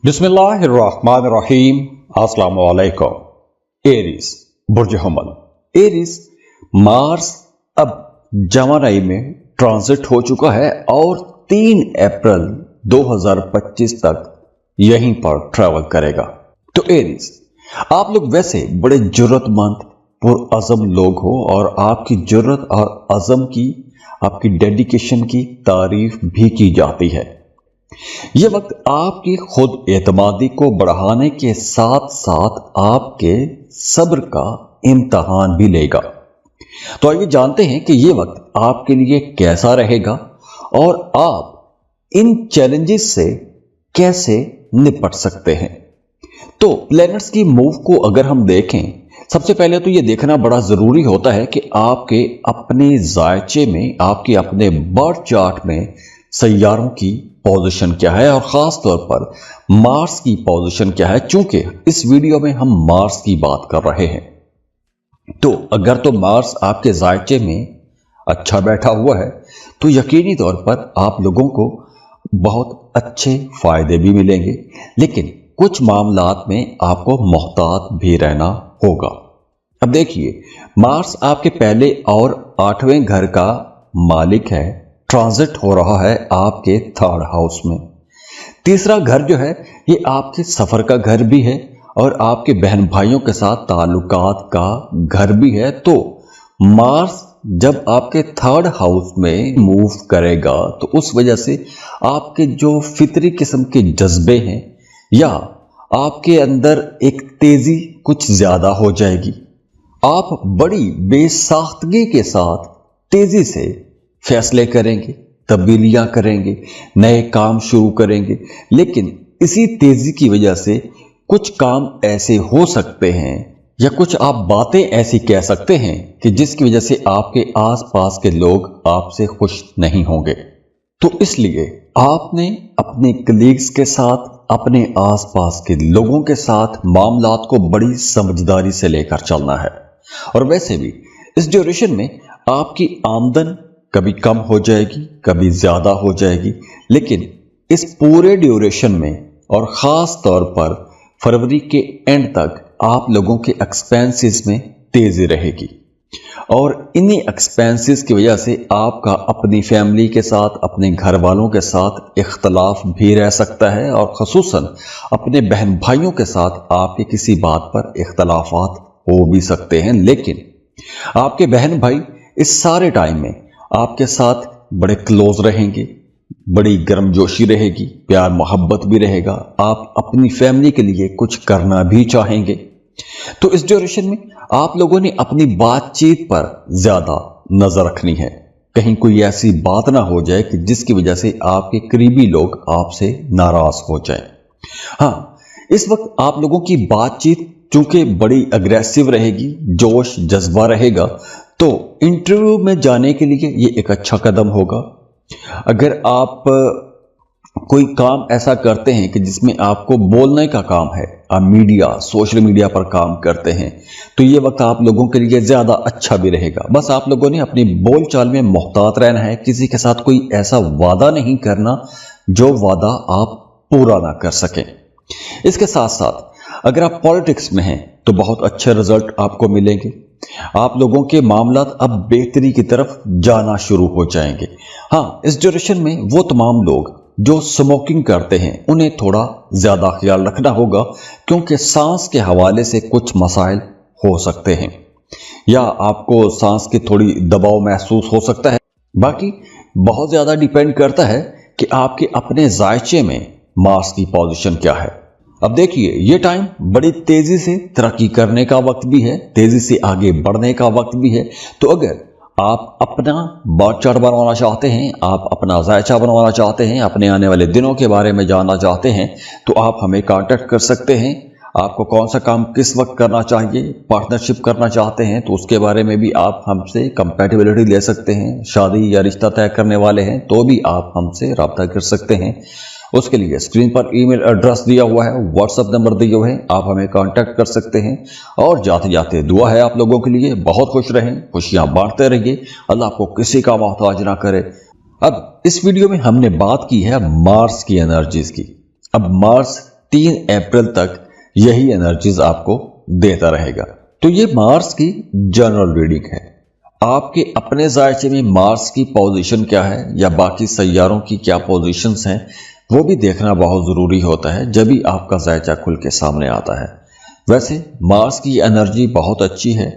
बिस्मिल्लाहिर्रहमानिर्रहीम। अस्सलाम वालेकुम। एरीज बुर्ज हमल। एरीज मार्स अब जमानाई में ट्रांजिट हो चुका है और 3 अप्रैल 2025 तक यहीं पर ट्रैवल करेगा। तो एरीज, आप लोग वैसे बड़े जुर्रतमंद पुरअज़म लोग हो और आपकी जुर्रत और अज़म की, आपकी डेडिकेशन की तारीफ भी की जाती है। यह वक्त आपकी खुद एतमादी को बढ़ाने के साथ साथ आपके सब्र का इम्तहान भी लेगा। तो आइए जानते हैं कि यह वक्त आपके लिए कैसा रहेगा और आप इन चैलेंजेस से कैसे निपट सकते हैं। तो प्लैनेट्स की मूव को अगर हम देखें, सबसे पहले तो यह देखना बड़ा जरूरी होता है कि आपके अपने जायचे में, आपके अपने बर्थ चार्ट में सैयारों की पोजीशन क्या है और खास तौर पर मार्स की पोजीशन क्या है। चूंकि इस वीडियो में हम मार्स की बात कर रहे हैं, तो अगर तो मार्स आपके जायचे में अच्छा बैठा हुआ है तो यकीनी तौर पर आप लोगों को बहुत अच्छे फायदे भी मिलेंगे, लेकिन कुछ मामलात में आपको मोहतात भी रहना होगा। अब देखिए, मार्स आपके पहले और 8वें घर का मालिक है, ट्रांजिट हो रहा है आपके 3rd हाउस में। तीसरा घर जो है ये आपके सफर का घर भी है और आपके बहन भाइयों के साथ ताल्लुकात का घर भी है। तो मार्स जब आपके 3rd हाउस में मूव करेगा तो उस वजह से आपके जो फितरी किस्म के जज्बे हैं या आपके अंदर एक तेजी कुछ ज्यादा हो जाएगी। आप बड़ी बेसाख्तगी के साथ तेजी से फैसले करेंगे, तब्दीलियां करेंगे, नए काम शुरू करेंगे, लेकिन इसी तेजी की वजह से कुछ काम ऐसे हो सकते हैं या कुछ आप बातें ऐसी कह सकते हैं कि जिसकी वजह से आपके आसपास के लोग आपसे खुश नहीं होंगे। तो इसलिए आपने अपने कलीग्स के साथ, अपने आसपास के लोगों के साथ मामलात को बड़ी समझदारी से लेकर चलना है। और वैसे भी इस ड्यूरेशन में आपकी आमदन कभी कम हो जाएगी, कभी ज्यादा हो जाएगी, लेकिन इस पूरे ड्यूरेशन में और खास तौर पर फरवरी के एंड तक आप लोगों के एक्सपेंसेस में तेजी रहेगी और इन्हीं एक्सपेंसेस की वजह से आपका अपनी फैमिली के साथ, अपने घर वालों के साथ इख्तलाफ भी रह सकता है और खसूसन अपने बहन भाइयों के साथ आपके किसी बात पर इख्तलाफात हो भी सकते हैं। लेकिन आपके बहन भाई इस सारे टाइम में आपके साथ बड़े क्लोज रहेंगे, बड़ी गर्मजोशी रहेगी, प्यार मोहब्बत भी रहेगा, आप अपनी फैमिली के लिए कुछ करना भी चाहेंगे। तो इस ड्यूरेशन में आप लोगों ने अपनी बातचीत पर ज्यादा नजर रखनी है, कहीं कोई ऐसी बात ना हो जाए कि जिसकी वजह से आपके करीबी लोग आपसे नाराज हो जाएं। हाँ, इस वक्त आप लोगों की बातचीत चूंकि बड़ी अग्रेसिव रहेगी, जोश जज्बा रहेगा, तो इंटरव्यू में जाने के लिए ये एक अच्छा कदम होगा। अगर आप कोई काम ऐसा करते हैं कि जिसमें आपको बोलने का काम है, आप मीडिया, सोशल मीडिया पर काम करते हैं, तो ये वक्त आप लोगों के लिए ज्यादा अच्छा भी रहेगा। बस आप लोगों ने अपनी बोलचाल में मोहतात रहना है, किसी के साथ कोई ऐसा वादा नहीं करना जो वादा आप पूरा ना कर सकें। इसके साथ साथ अगर आप पॉलिटिक्स में हैं तो बहुत अच्छे रिजल्ट आपको मिलेंगे। आप लोगों के मामलात अब बेहतरी की तरफ जाना शुरू हो जाएंगे। हाँ, इस ड्यूरेशन में वो तमाम लोग जो स्मोकिंग करते हैं उन्हें थोड़ा ज्यादा ख्याल रखना होगा, क्योंकि सांस के हवाले से कुछ मसाइल हो सकते हैं या आपको सांस की थोड़ी दबाव महसूस हो सकता है। बाकी बहुत ज्यादा डिपेंड करता है कि आपके अपने जायचे में मार्स की पोजीशन क्या है। अब देखिए, ये टाइम बड़ी तेजी से तरक्की करने का वक्त भी है, तेजी से आगे बढ़ने का वक्त भी है। तो अगर आप अपना बर्थ चार्ट बनवाना चाहते हैं, आप अपना जायचा बनवाना चाहते हैं, अपने आने वाले दिनों के बारे में जानना चाहते हैं, तो आप हमें कांटेक्ट कर सकते हैं। आपको कौन सा काम किस वक्त करना चाहिए, पार्टनरशिप करना चाहते हैं तो उसके बारे में भी आप हमसे कंपैटिबिलिटी ले सकते हैं। शादी या रिश्ता तय करने वाले हैं तो भी आप हमसे रब्ता कर सकते हैं। उसके लिए स्क्रीन पर ईमेल एड्रेस दिया हुआ है, व्हाट्सएप नंबर दिए हुए हैं, आप हमें कांटेक्ट कर सकते हैं। और जाते जाते दुआ है आप लोगों के लिए, बहुत खुश रहें, खुशियां बांटते रहिए, अल्लाह आपको किसी का मोहताज ना करे। अब इस वीडियो में हमने बात की है मार्स की एनर्जीज की। अब मार्स 3 अप्रैल तक यही एनर्जीज आपको देता रहेगा। तो ये मार्स की जनरल रीडिंग है। आपके अपने जायचे में मार्स की पोजीशन क्या है या बाकी सैयारों की क्या पोजीशंस हैं, वो भी देखना बहुत ज़रूरी होता है जब भी आपका जायचा खुल के सामने आता है। वैसे मार्स की एनर्जी बहुत अच्छी है,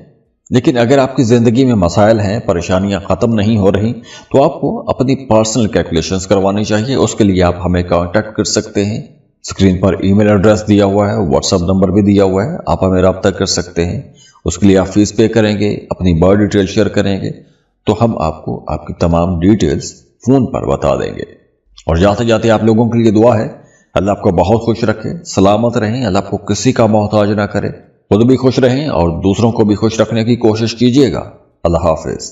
लेकिन अगर आपकी ज़िंदगी में मसाइल हैं, परेशानियां ख़त्म नहीं हो रही, तो आपको अपनी पर्सनल कैलकुलेशंस करवानी चाहिए। उसके लिए आप हमें कांटेक्ट कर सकते हैं। स्क्रीन पर ईमेल एड्रेस दिया हुआ है, व्हाट्सएप नंबर भी दिया हुआ है, आप हमें रब्ता कर सकते हैं। उसके लिए आप फीस पे करेंगे, अपनी बर्थ डिटेल शेयर करेंगे, तो हम आपको आपकी तमाम डिटेल्स फ़ोन पर बता देंगे। और जाते जाते आप लोगों के लिए दुआ है, अल्लाह आपको बहुत खुश रखे, सलामत रहें, अल्लाह आपको किसी का मोहताज ना करे, खुद भी खुश रहें और दूसरों को भी खुश रखने की कोशिश कीजिएगा। अल्लाह हाफिज।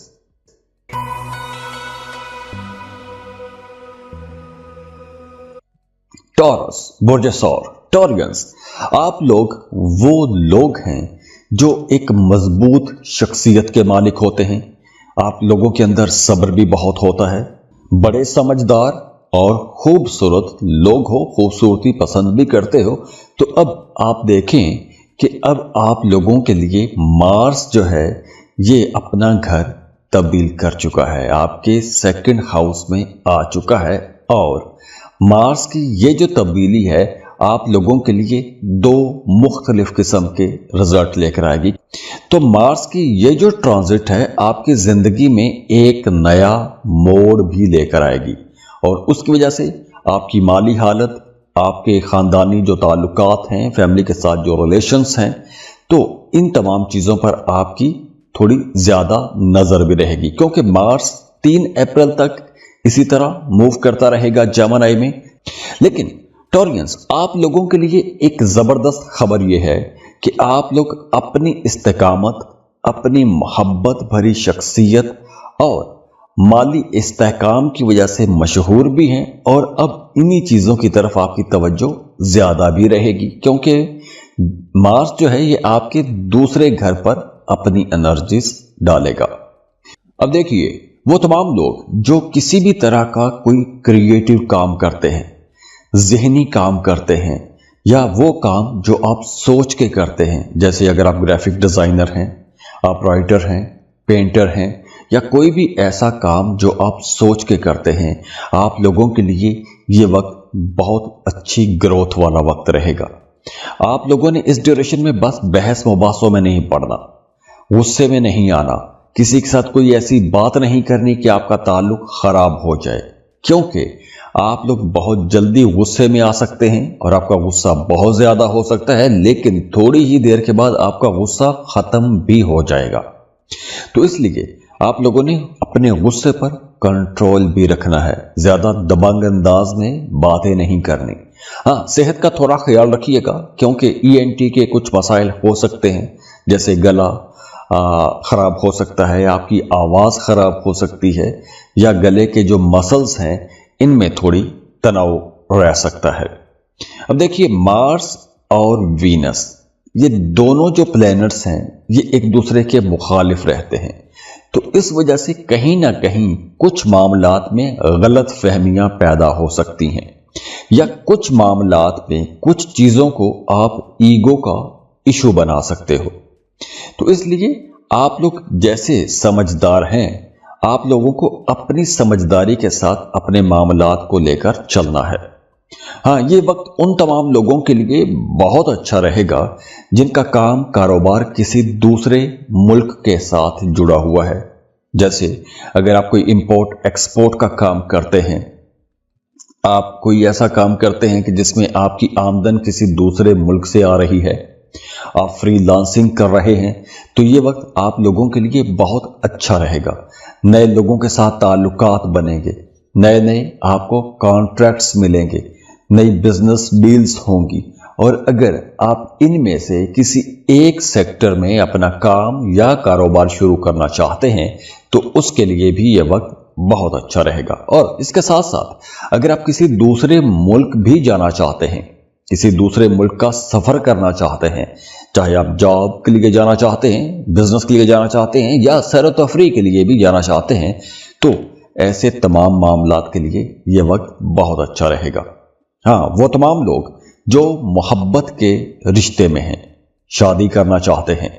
टॉरस, बुर्ज सौर, टॉरियंस, आप लोग वो लोग हैं जो एक मजबूत शख्सियत के मालिक होते हैं। आप लोगों के अंदर सब्र भी बहुत होता है, बड़े समझदार और खूबसूरत लोग हो, खूबसूरती पसंद भी करते हो। तो अब आप देखें कि अब आप लोगों के लिए मार्स जो है ये अपना घर तब्दील कर चुका है, आपके 2nd हाउस में आ चुका है। और मार्स की ये जो तब्दीली है आप लोगों के लिए 2 मुख्तलिफ किस्म के रिजल्ट लेकर आएगी। तो मार्स की ये जो ट्रांजिट है आपकी जिंदगी में एक नया मोड़ भी लेकर आएगी, और उसकी वजह से आपकी माली हालत, आपके खानदानी जो ताल्लुकात हैं, फैमिली के साथ जो रिलेशंस हैं, तो इन तमाम चीज़ों पर आपकी थोड़ी ज़्यादा नज़र भी रहेगी, क्योंकि मार्स 3 अप्रैल तक इसी तरह मूव करता रहेगा जेमिनी में। लेकिन टॉरियंस, आप लोगों के लिए एक ज़बरदस्त खबर यह है कि आप लोग अपनी इस्तेकामत, अपनी मोहब्बत भरी शख्सियत और माली इस्तेहकाम की वजह से मशहूर भी हैं, और अब इन्हीं चीज़ों की तरफ आपकी तवज्जो ज़्यादा भी रहेगी, क्योंकि मार्स जो है ये आपके दूसरे घर पर अपनी एनर्जीज डालेगा। अब देखिए, वो तमाम लोग जो किसी भी तरह का कोई क्रिएटिव काम करते हैं, ज़हनी काम करते हैं, या वो काम जो आप सोच के करते हैं, जैसे अगर आप ग्राफिक डिज़ाइनर हैं, आप राइटर हैं, पेंटर हैं, या कोई भी ऐसा काम जो आप सोच के करते हैं, आप लोगों के लिए ये वक्त बहुत अच्छी ग्रोथ वाला वक्त रहेगा। आप लोगों ने इस ड्यूरेशन में बस बहस मुबासों में नहीं पड़ना, गुस्से में नहीं आना, किसी के साथ कोई ऐसी बात नहीं करनी कि आपका ताल्लुक खराब हो जाए, क्योंकि आप लोग बहुत जल्दी गुस्से में आ सकते हैं और आपका गुस्सा बहुत ज्यादा हो सकता है, लेकिन थोड़ी ही देर के बाद आपका गुस्सा खत्म भी हो जाएगा। तो इसलिए आप लोगों ने अपने गुस्से पर कंट्रोल भी रखना है, ज्यादा दबंग अंदाज में बातें नहीं करनी। हाँ, सेहत का थोड़ा ख्याल रखिएगा, क्योंकि ENT के कुछ मसाइल हो सकते हैं, जैसे गला खराब हो सकता है, आपकी आवाज़ खराब हो सकती है, या गले के जो मसल्स हैं इनमें थोड़ी तनाव रह सकता है। अब देखिए, मार्स और वीनस, ये दोनों जो प्लैनेट्स हैं ये एक दूसरे के मुखालिफ रहते हैं, तो इस वजह से कहीं ना कहीं कुछ मामलात में गलत फहमियां पैदा हो सकती हैं, या कुछ मामलात में कुछ चीज़ों को आप ईगो का इशू बना सकते हो। तो इसलिए आप लोग जैसे समझदार हैं, आप लोगों को अपनी समझदारी के साथ अपने मामलात को लेकर चलना है। हाँ, ये वक्त उन तमाम लोगों के लिए बहुत अच्छा रहेगा जिनका काम कारोबार किसी दूसरे मुल्क के साथ जुड़ा हुआ है। जैसे अगर आप कोई इंपोर्ट एक्सपोर्ट का काम करते हैं, आप कोई ऐसा काम करते हैं कि जिसमें आपकी आमदन किसी दूसरे मुल्क से आ रही है, आप फ्रीलांसिंग कर रहे हैं, तो ये वक्त आप लोगों के लिए बहुत अच्छा रहेगा। नए लोगों के साथ ताल्लुकात बनेंगे, नए नए आपको कॉन्ट्रैक्ट्स मिलेंगे, नई बिजनेस डील्स होंगी, और अगर आप इनमें से किसी एक सेक्टर में अपना काम या कारोबार शुरू करना चाहते हैं तो उसके लिए भी यह वक्त बहुत अच्छा रहेगा। और इसके साथ साथ अगर आप किसी दूसरे मुल्क भी जाना चाहते हैं, किसी दूसरे मुल्क का सफर करना चाहते हैं, चाहे आप जॉब के लिए जाना चाहते हैं, बिजनेस के लिए जाना चाहते हैं, या सैर व तफरीह के लिए भी जाना चाहते हैं, तो ऐसे तमाम मामलात के लिए यह वक्त बहुत अच्छा रहेगा। हाँ, वो तमाम लोग जो मोहब्बत के रिश्ते में हैं, शादी करना चाहते हैं,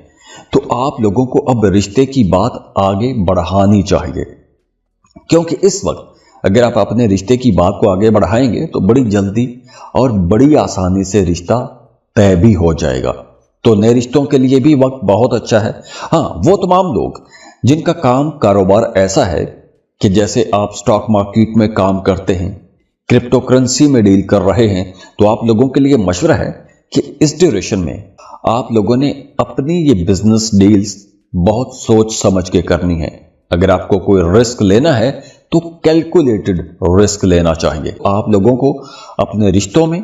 तो आप लोगों को अब रिश्ते की बात आगे बढ़ानी चाहिए, क्योंकि इस वक्त अगर आप अपने रिश्ते की बात को आगे बढ़ाएंगे तो बड़ी जल्दी और बड़ी आसानी से रिश्ता तय भी हो जाएगा। तो नए रिश्तों के लिए भी वक्त बहुत अच्छा है। हाँ, वो तमाम लोग जिनका काम कारोबार ऐसा है कि जैसे आप स्टॉक मार्केट में काम करते हैं, क्रिप्टो करेंसी में डील कर रहे हैं, तो आप लोगों के लिए मशवरा है कि इस ड्यूरेशन में आप लोगों ने अपनी ये बिजनेस डील्स बहुत सोच समझ के करनी है। अगर आपको कोई रिस्क लेना है तो कैलकुलेटेड रिस्क लेना चाहिए। आप लोगों को अपने रिश्तों में,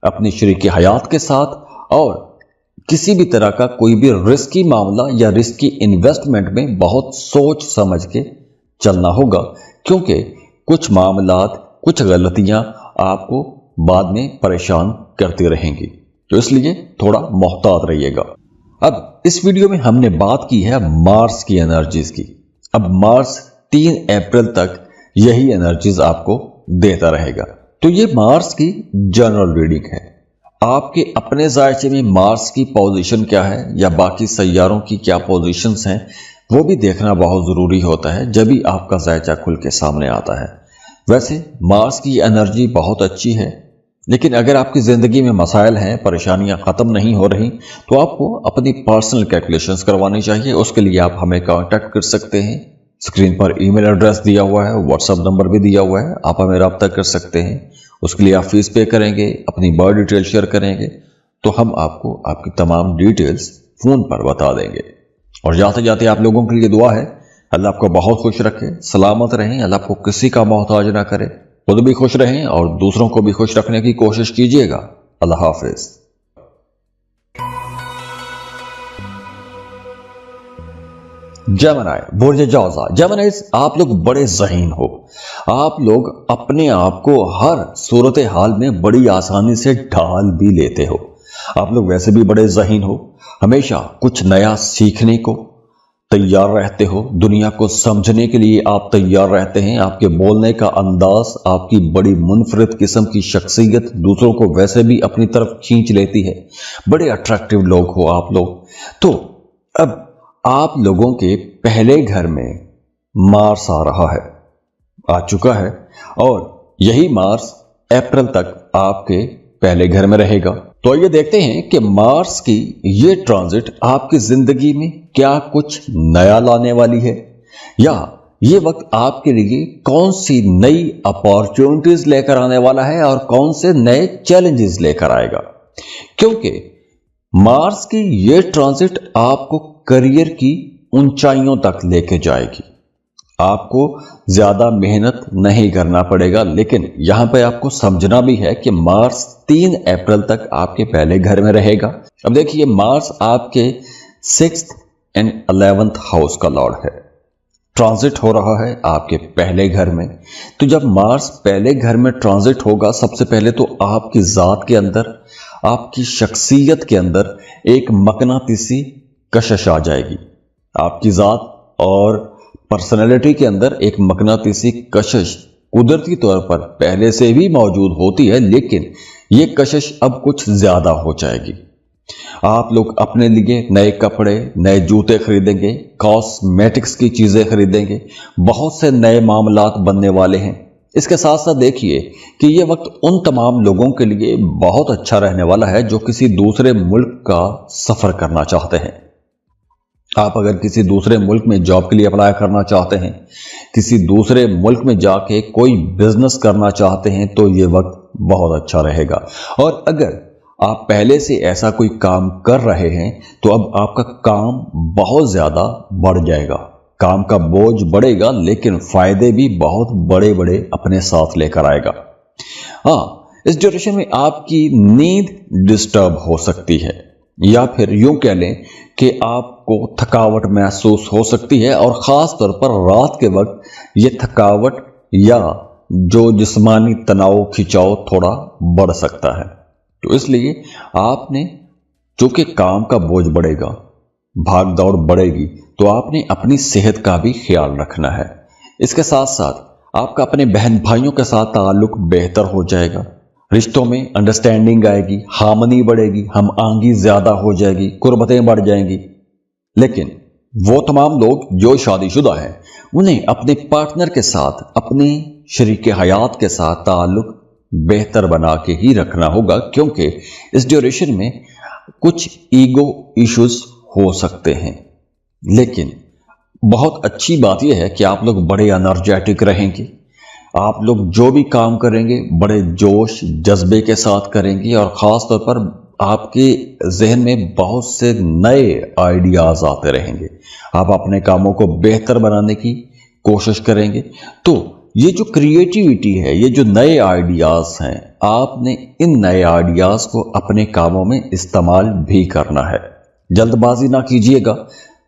अपनी शरीक हयात के साथ और किसी भी तरह का कोई भी रिस्की मामला या रिस्की इन्वेस्टमेंट में बहुत सोच समझ के चलना होगा, क्योंकि कुछ मामलात, कुछ गलतियां आपको बाद में परेशान करती रहेंगी। तो इसलिए थोड़ा मोहतात रहिएगा। अब इस वीडियो में हमने बात की है मार्स की एनर्जीज की। अब मार्स 3 अप्रैल तक यही एनर्जीज आपको देता रहेगा। तो ये मार्स की जनरल रीडिंग है। आपके अपने जायचे में मार्स की पोजीशन क्या है या बाकी सैयारों की क्या पोजीशंस हैं, वो भी देखना बहुत ज़रूरी होता है जब भी आपका जायचा खुल के सामने आता है। वैसे मार्स की एनर्जी बहुत अच्छी है, लेकिन अगर आपकी ज़िंदगी में मसाइल हैं, परेशानियां ख़त्म नहीं हो रही, तो आपको अपनी पर्सनल कैलकुलेशंस करवानी चाहिए। उसके लिए आप हमें कांटेक्ट कर सकते हैं। स्क्रीन पर ईमेल एड्रेस दिया हुआ है, व्हाट्सएप नंबर भी दिया हुआ है, आप हमें रब्ता कर सकते हैं। उसके लिए आप फीस पे करेंगे, अपनी बर्थ डिटेल शेयर करेंगे, तो हम आपको आपकी तमाम डिटेल्स फ़ोन पर बता देंगे। और जाते जाते आप लोगों के लिए दुआ है, अल्लाह आपको बहुत खुश रखे, सलामत रहें, अल्लाह आपको किसी का मोहताज ना करे, खुद भी खुश रहें और दूसरों को भी खुश रखने की कोशिश कीजिएगा। अल्लाह हाफिज। जेमिनी, बुर्ज जौज़ा। जेमिनीज़, आप लोग बड़े ज़हीन हो। आप लोग अपने आप को हर सूरत हाल में बड़ी आसानी से ढाल भी लेते हो। आप लोग वैसे भी बड़े ज़हीन हो, हमेशा कुछ नया सीखने को तैयार रहते हो, दुनिया को समझने के लिए आप तैयार रहते हैं। आपके बोलने का अंदाज, आपकी बड़ी मुनफरिद किस्म की शख्सियत दूसरों को वैसे भी अपनी तरफ खींच लेती है। बड़े अट्रैक्टिव लोग हो आप लोग। तो अब आप लोगों के पहले घर में मार्स आ रहा है, आ चुका है, और यही मार्स अप्रैल तक आपके पहले घर में रहेगा। तो ये देखते हैं कि मार्स की ये ट्रांजिट आपकी जिंदगी में क्या कुछ नया लाने वाली है, या ये वक्त आपके लिए कौन सी नई अपॉर्चुनिटीज लेकर आने वाला है और कौन से नए चैलेंजेस लेकर आएगा। क्योंकि मार्स की ये ट्रांजिट आपको करियर की ऊंचाइयों तक लेके जाएगी। आपको ज्यादा मेहनत नहीं करना पड़ेगा, लेकिन यहां पे आपको समझना भी है कि मार्स 3 अप्रैल तक आपके पहले घर में रहेगा। अब देखिए, मार्स आपके 6th एंड 11th हाउस का लॉर्ड है, ट्रांजिट हो रहा है आपके पहले घर में। तो जब मार्स पहले घर में ट्रांजिट होगा, सबसे पहले तो आपकी जात के अंदर, आपकी शख्सियत के अंदर एक मकनातीसी कशिश आ जाएगी। आपकी जात और पर्सनैलिटी के अंदर एक मकनातीसी कशिश कुदरती तौर पर पहले से भी मौजूद होती है, लेकिन ये कशिश अब कुछ ज्यादा हो जाएगी। आप लोग अपने लिए नए कपड़े, नए जूते खरीदेंगे, कॉस्मेटिक्स की चीजें खरीदेंगे, बहुत से नए मामलात बनने वाले हैं। इसके साथ साथ देखिए कि ये वक्त उन तमाम लोगों के लिए बहुत अच्छा रहने वाला है जो किसी दूसरे मुल्क का सफर करना चाहते हैं। आप अगर किसी दूसरे मुल्क में जॉब के लिए अप्लाई करना चाहते हैं, किसी दूसरे मुल्क में जाके कोई बिजनेस करना चाहते हैं, तो ये वक्त बहुत अच्छा रहेगा। और अगर आप पहले से ऐसा कोई काम कर रहे हैं, तो अब आपका काम बहुत ज्यादा बढ़ जाएगा, काम का बोझ बढ़ेगा, लेकिन फायदे भी बहुत बड़े बड़े अपने साथ लेकर आएगा। हाँ, इस ड्यूरेशन में आपकी नींद डिस्टर्ब हो सकती है, या फिर यूं कह लें कि आपको थकावट महसूस हो सकती है, और ख़ास तौर पर रात के वक्त ये थकावट या जो जिस्मानी तनाव, खिंचाव थोड़ा बढ़ सकता है। तो इसलिए आपने, चूंकि काम का बोझ बढ़ेगा, भाग दौड़ बढ़ेगी, तो आपने अपनी सेहत का भी ख्याल रखना है। इसके साथ साथ आपका अपने बहन भाइयों के साथ ताल्लुक बेहतर हो जाएगा। رشتوں میں انڈرسٹینڈنگ آئے گی، ہارمنی بڑھے گی، ہم آہنگی زیادہ ہو جائے گی، قربتیں بڑھ جائیں گی۔ لیکن وہ تمام لوگ جو شادی شدہ ہیں انہیں اپنے پارٹنر کے ساتھ، اپنے شریک حیات کے ساتھ تعلق بہتر بنا کے ہی رکھنا ہوگا، کیونکہ اس ڈیوریشن میں کچھ ایگو ایشوز ہو سکتے ہیں۔ لیکن بہت اچھی بات یہ ہے کہ آپ لوگ بڑے انرجیٹک رہیں گے، آپ لوگ جو بھی کام کریں گے بڑے جوش جذبے کے ساتھ کریں گے، اور خاص طور پر آپ کے ذہن میں بہت سے نئے آئیڈیاز آتے رہیں گے، آپ اپنے کاموں کو بہتر بنانے کی کوشش کریں گے۔ تو یہ جو کریٹیوٹی ہے، یہ جو نئے آئیڈیاز ہیں، آپ نے ان نئے آئیڈیاز کو اپنے کاموں میں استعمال بھی کرنا ہے۔ جلد بازی نہ کیجیے گا،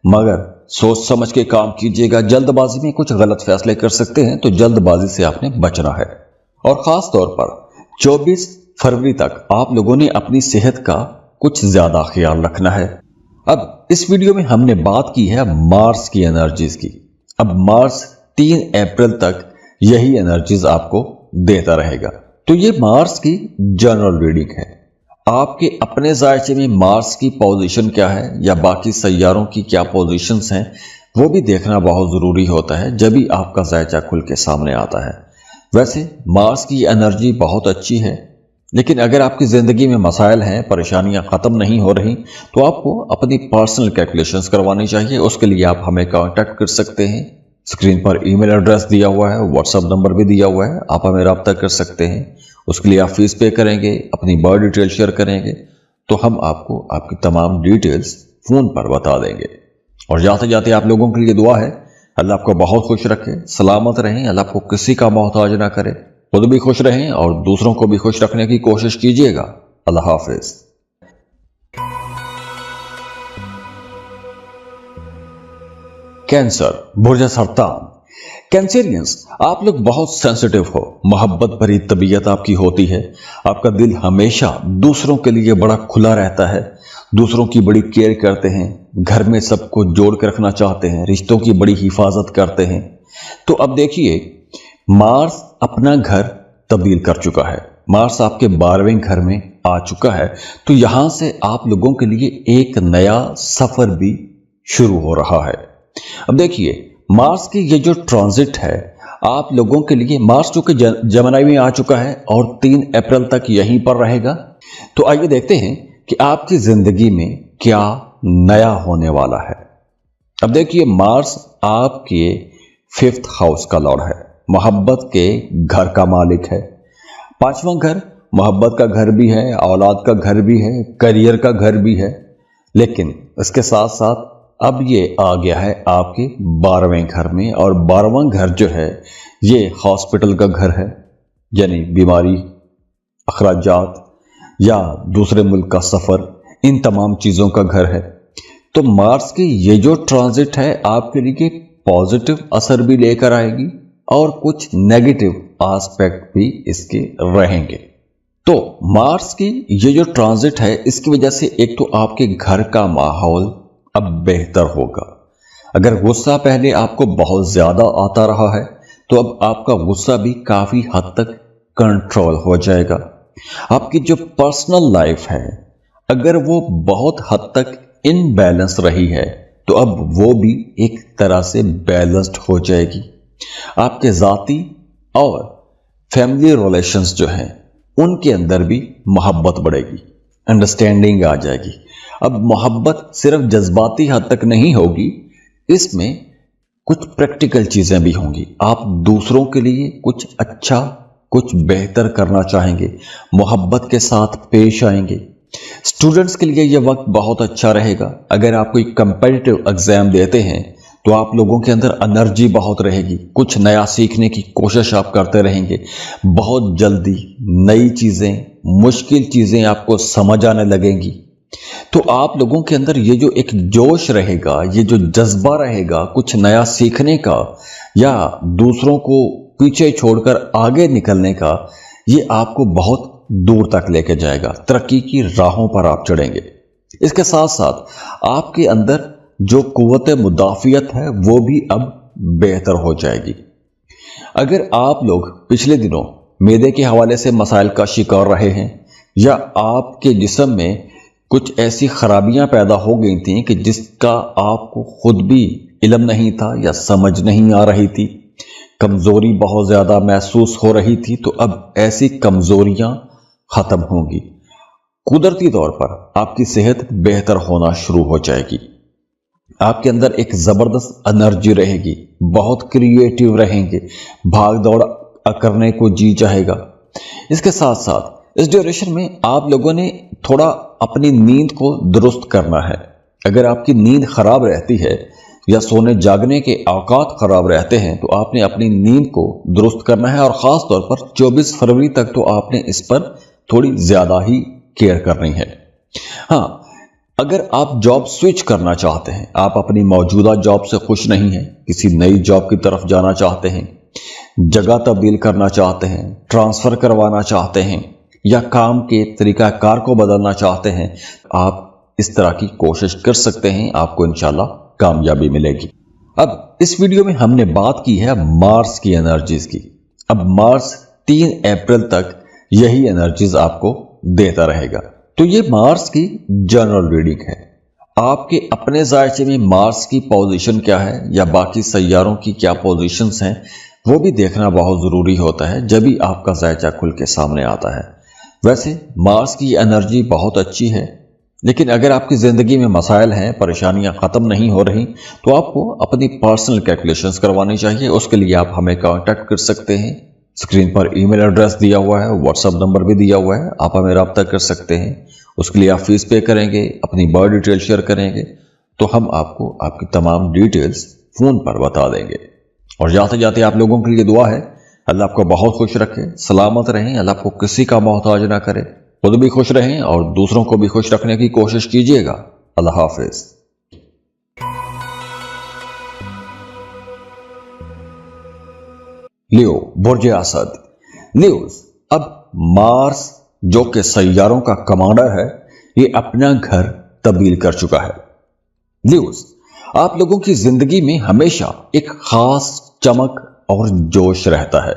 مگر سوچ سمجھ کے کام کیجیے گا۔ جلد بازی میں کچھ غلط فیصلے کر سکتے ہیں، تو جلد بازی سے آپ نے بچنا ہے۔ اور خاص طور پر 24 فروری تک آپ لوگوں نے اپنی صحت کا کچھ زیادہ خیال رکھنا ہے۔ اب اس ویڈیو میں ہم نے بات کی ہے مارس کی انرجیز کی۔ اب مارس 3 اپریل تک یہی انرجیز آپ کو دیتا رہے گا۔ تو یہ مارس کی جنرل ریڈنگ ہے۔ آپ کے اپنے ذائچے میں مارس کی پوزیشن کیا ہے یا باقی سیاروں کی کیا پوزیشنز ہیں، وہ بھی دیکھنا بہت ضروری ہوتا ہے جب ہی آپ کا ذائچہ کھل کے سامنے آتا ہے۔ ویسے مارس کی انرجی بہت اچھی ہے، لیکن اگر آپ کی زندگی میں مسائل ہیں، پریشانیاں ختم نہیں ہو رہی، تو آپ کو اپنی پرسنل کیلکولیشنز کروانی چاہیے۔ اس کے لیے آپ ہمیں کانٹیکٹ کر سکتے ہیں۔ اسکرین پر ای میل ایڈریس دیا ہوا ہے، واٹس ایپ نمبر بھی دیا ہوا ہے، آپ ہمیں رابطہ کر سکتے ہیں۔ اس کے لیے آپ فیس پے کریں گے، اپنی برتھ ڈیٹیل شیئر کریں گے، تو ہم آپ کو آپ کی تمام ڈیٹیلز فون پر بتا دیں گے۔ اور جاتے جاتے آپ لوگوں کے لیے دعا ہے، اللہ آپ کو بہت خوش رکھے، سلامت رہیں، اللہ آپ کو کسی کا محتاج نہ کرے، خود بھی خوش رہیں اور دوسروں کو بھی خوش رکھنے کی کوشش کیجیے گا۔ اللہ حافظ۔ کینسر، برج سرطان۔ کینسرینز، آپ لوگ بہت سینسٹیو ہو، محبت بھری طبیعت آپ کی ہوتی ہے، آپ کا دل ہمیشہ دوسروں کے لیے بڑا کھلا رہتا ہے، دوسروں کی بڑی کیئر کرتے ہیں، گھر میں سب کو جوڑ کے رکھنا چاہتے ہیں، رشتوں کی بڑی حفاظت کرتے ہیں۔ تو اب دیکھیے، مارس اپنا گھر تبدیل کر چکا ہے، مارس آپ کے 12ویں گھر میں آ چکا ہے، تو یہاں سے آپ لوگوں کے لیے ایک نیا سفر بھی شروع ہو رہا ہے۔ اب دیکھیے، مارس کی یہ جو ٹرانزٹ ہے آپ لوگوں کے لیے، مارس چونکہ جمنائی میں آ چکا ہے اور 3 اپریل تک یہیں پر رہے گا، تو آئیے دیکھتے ہیں کہ آپ کی زندگی میں کیا نیا ہونے والا ہے۔ اب دیکھیے، مارس آپ کے 5th ہاؤس کا لارڈ ہے، محبت کے گھر کا مالک ہے۔ 5واں گھر محبت کا گھر بھی ہے، اولاد کا گھر بھی ہے، کریئر کا گھر بھی ہے، لیکن اس کے ساتھ ساتھ اب یہ آ گیا ہے آپ کے 12ویں گھر میں، اور 12واں گھر جو ہے یہ ہاسپٹل کا گھر ہے، یعنی بیماری، اخراجات یا دوسرے ملک کا سفر، ان تمام چیزوں کا گھر ہے۔ تو مارس کی یہ جو ٹرانزٹ ہے آپ کے لیے پازیٹیو اثر بھی لے کر آئے گی اور کچھ نیگیٹو آسپیکٹ بھی اس کے رہیں گے۔ تو مارس کی یہ جو ٹرانزٹ ہے اس کی وجہ سے ایک تو آپ کے گھر کا ماحول اب بہتر ہوگا۔ اگر غصہ پہلے آپ کو بہت زیادہ آتا رہا ہے تو اب آپ کا غصہ بھی کافی حد تک کنٹرول ہو جائے گا۔ آپ کی جو پرسنل لائف ہے اگر وہ بہت حد تک ان بیلنس رہی ہے تو اب وہ بھی ایک طرح سے بیلنسڈ ہو جائے گی۔ آپ کے ذاتی اور فیملی ریلیشنز جو ہیں ان کے اندر بھی محبت بڑھے گی، انڈرسٹینڈنگ آ جائے گی۔ اب محبت صرف جذباتی حد تک نہیں ہوگی، اس میں کچھ پریکٹیکل چیزیں بھی ہوں گی۔ آپ دوسروں کے لیے کچھ اچھا، کچھ بہتر کرنا چاہیں گے، محبت کے ساتھ پیش آئیں گے۔ اسٹوڈنٹس کے لیے یہ وقت بہت اچھا رہے گا۔ اگر آپ کوئی کمپیٹیٹو ایگزام دیتے ہیں تو آپ لوگوں کے اندر انرجی بہت رہے گی، کچھ نیا سیکھنے کی کوشش آپ کرتے رہیں گے، بہت جلدی نئی چیزیں، مشکل چیزیں آپ کو سمجھ آنے لگیں گی۔ تو آپ لوگوں کے اندر یہ جو ایک جوش رہے گا، یہ جو جذبہ رہے گا کچھ نیا سیکھنے کا یا دوسروں کو پیچھے چھوڑ کر آگے نکلنے کا، یہ آپ کو بہت دور تک لے کے جائے گا، ترقی کی راہوں پر آپ چڑھیں گے۔ اس کے ساتھ ساتھ آپ کے اندر جو قوت مدافعت ہے وہ بھی اب بہتر ہو جائے گی۔ اگر آپ لوگ پچھلے دنوں معدے کے حوالے سے مسائل کا شکار رہے ہیں یا آپ کے جسم میں کچھ ایسی خرابیاں پیدا ہو گئی تھیں کہ جس کا آپ کو خود بھی علم نہیں تھا یا سمجھ نہیں آ رہی تھی، کمزوری بہت زیادہ محسوس ہو رہی تھی، تو اب ایسی کمزوریاں ختم ہوں گی۔ قدرتی طور پر آپ کی صحت بہتر ہونا شروع ہو جائے گی، آپ کے اندر ایک زبردست انرجی رہے گی، بہت کریٹیو رہیں گے، بھاگ دوڑ کرنے کو جی چاہے گا۔ اس کے ساتھ ساتھ اس ڈیوریشن میں آپ لوگوں نے تھوڑا اپنی نیند کو درست کرنا ہے۔ اگر آپ کی نیند خراب رہتی ہے یا سونے جاگنے کے اوقات خراب رہتے ہیں تو آپ نے اپنی نیند کو درست کرنا ہے، اور خاص طور پر 24 فروری تک تو آپ نے اس پر تھوڑی زیادہ ہی کیئر کرنی ہے۔ ہاں، اگر آپ جاب سوئچ کرنا چاہتے ہیں، آپ اپنی موجودہ جاب سے خوش نہیں ہیں، کسی نئی جاب کی طرف جانا چاہتے ہیں، جگہ تبدیل کرنا چاہتے ہیں، ٹرانسفر کروانا چاہتے ہیں یا کام کے طریقہ کار کو بدلنا چاہتے ہیں، آپ اس طرح کی کوشش کر سکتے ہیں، آپ کو انشاءاللہ کامیابی ملے گی۔ اب اس ویڈیو میں ہم نے بات کی ہے مارس کی انرجیز کی۔ اب مارس 3 اپریل تک یہی انرجیز آپ کو دیتا رہے گا۔ تو یہ مارس کی جنرل ریڈنگ ہے۔ آپ کے اپنے ذائچے میں مارس کی پوزیشن کیا ہے یا باقی سیاروں کی کیا پوزیشنز ہیں، وہ بھی دیکھنا بہت ضروری ہوتا ہے جب ہی آپ کا ذائچہ کھل کے سامنے آتا ہے۔ ویسے مارس کی انرجی بہت اچھی ہے، لیکن اگر آپ کی زندگی میں مسائل ہیں، پریشانیاں ختم نہیں ہو رہی، تو آپ کو اپنی پرسنل کیلکولیشنز کروانی چاہیے۔ اس کے لیے آپ ہمیں کانٹیکٹ کر سکتے ہیں، اسکرین پر ای میل ایڈریس دیا ہوا ہے، واٹس ایپ نمبر بھی دیا ہوا ہے، آپ ہمیں رابطہ کر سکتے ہیں۔ اس کے لیے آپ فیس پے کریں گے، اپنی برتھ ڈیٹیل شیئر کریں گے تو ہم آپ کو آپ کی تمام ڈیٹیلز فون پر بتا دیں گے۔ اور جاتے جاتے آپ لوگوں کے لیے دعا ہے، اللہ آپ کو بہت خوش رکھے، سلامت رہیں، اللہ آپ کو کسی کا محتاج نہ کرے، خود بھی خوش رہیں اور دوسروں کو بھی خوش رکھنے کی کوشش کیجیے گا۔ اللہ حافظ۔ لیو، برج اسد۔ لیوز، اب مارس جو کہ سیاروں کا کمانڈر ہے، یہ اپنا گھر تبدیل کر چکا ہے۔ لیوز، آپ لوگوں کی زندگی میں ہمیشہ ایک خاص چمک اور جوش رہتا ہے۔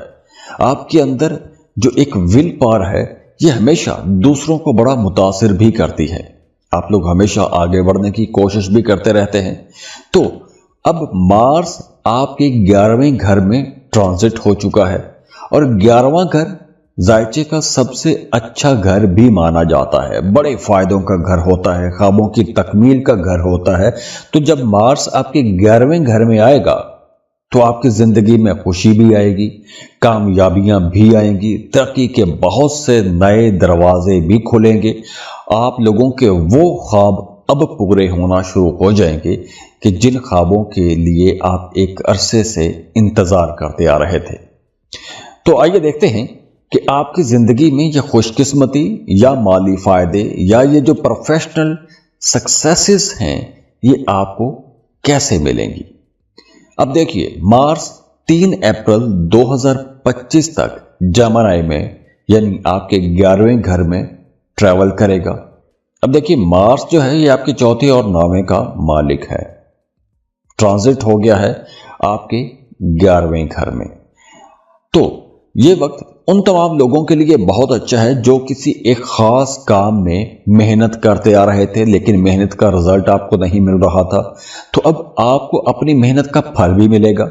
آپ کے اندر جو ایک ول پاور ہے، یہ ہمیشہ دوسروں کو بڑا متاثر بھی کرتی ہے۔ آپ لوگ ہمیشہ آگے بڑھنے کی کوشش بھی کرتے رہتے ہیں۔ تو اب مارس آپ کے 11ویں گھر میں ٹرانزٹ ہو چکا ہے، اور 11واں گھر ذائچے کا سب سے اچھا گھر بھی مانا جاتا ہے، بڑے فائدوں کا گھر ہوتا ہے، خوابوں کی تکمیل کا گھر ہوتا ہے۔ تو جب مارس آپ کے 11ویں گھر میں آئے گا تو آپ کی زندگی میں خوشی بھی آئے گی، کامیابیاں بھی آئیں گی، ترقی کے بہت سے نئے دروازے بھی کھلیں گے۔ آپ لوگوں کے وہ خواب اب پورے ہونا شروع ہو جائیں گے کہ جن خوابوں کے لیے آپ ایک عرصے سے انتظار کرتے آ رہے تھے۔ تو آئیے دیکھتے ہیں کہ آپ کی زندگی میں یہ خوش قسمتی یا مالی فائدے یا یہ جو پروفیشنل سکسیسز ہیں، یہ آپ کو کیسے ملیں گی۔ اب دیکھیے، مارس 3 اپریل 2025 تک جیمنائی میں یعنی آپ کے 11ویں گھر میں ٹریول کرے گا۔ اب دیکھیے، مارس جو ہے یہ آپ کے 4 اور 9 کا مالک ہے، ٹرانزٹ ہو گیا ہے آپ کے 11ویں گھر میں۔ تو یہ وقت ان تمام لوگوں کے لیے بہت اچھا ہے جو کسی ایک خاص کام میں محنت کرتے آ رہے تھے، لیکن محنت کا رزلٹ آپ کو نہیں مل رہا تھا۔ تو اب آپ کو اپنی محنت کا پھل بھی ملے گا۔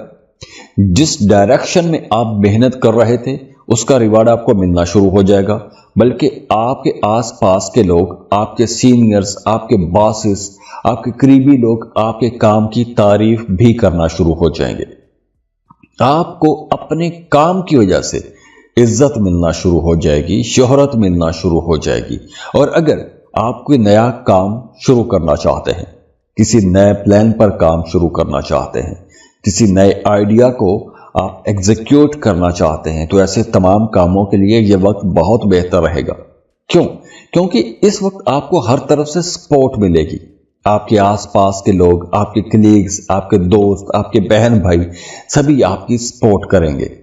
جس ڈائریکشن میں آپ محنت کر رہے تھے اس کا ریوارڈ آپ کو ملنا شروع ہو جائے گا، بلکہ آپ کے آس پاس کے لوگ، آپ کے سینئرز، آپ کے باسز، آپ کے قریبی لوگ آپ کے کام کی تعریف بھی کرنا شروع ہو جائیں گے۔ آپ کو اپنے کام کی وجہ سے عزت ملنا شروع ہو جائے گی، شہرت ملنا شروع ہو جائے گی۔ اور اگر آپ کوئی نیا کام شروع کرنا چاہتے ہیں، کسی نئے پلان پر کام شروع کرنا چاہتے ہیں، کسی نئے آئیڈیا کو آپ ایگزیکیوٹ کرنا چاہتے ہیں، تو ایسے تمام کاموں کے لیے یہ وقت بہت بہتر رہے گا۔ کیونکہ اس وقت آپ کو ہر طرف سے سپورٹ ملے گی۔ آپ کے آس پاس کے لوگ، آپ کے کلیگز، آپ کے دوست، آپ کے بہن بھائی، سبھی آپ کی سپورٹ کریں گے۔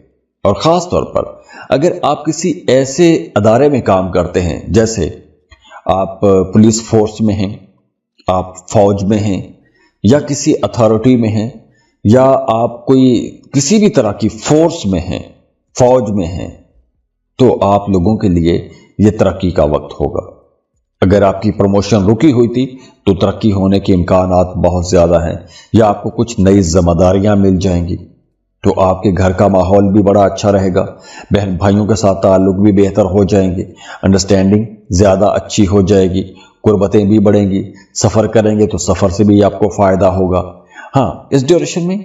اور خاص طور پر اگر آپ کسی ایسے ادارے میں کام کرتے ہیں، جیسے آپ پولیس فورس میں ہیں، آپ فوج میں ہیں، یا کسی اتھارٹی میں ہیں، یا آپ کوئی کسی بھی طرح کی فورس میں ہیں، فوج میں ہیں، तो आप लोगों के लिए ये तरक्की का वक्त होगा। अगर आपकी प्रमोशन रुकी हुई थी तो तरक्की होने के इम्कानात बहुत ज़्यादा हैं, या आपको कुछ नई जिम्मेदारियां मिल जाएंगी। तो आपके घर का माहौल भी बड़ा अच्छा रहेगा, बहन भाइयों के साथ ताल्लुक भी बेहतर हो जाएंगे, अंडरस्टैंडिंग ज़्यादा अच्छी हो जाएगी, कुर्बतें भी बढ़ेंगी। सफ़र करेंगे तो सफ़र से भी आपको फ़ायदा होगा। हाँ, इस ड्यूरेशन में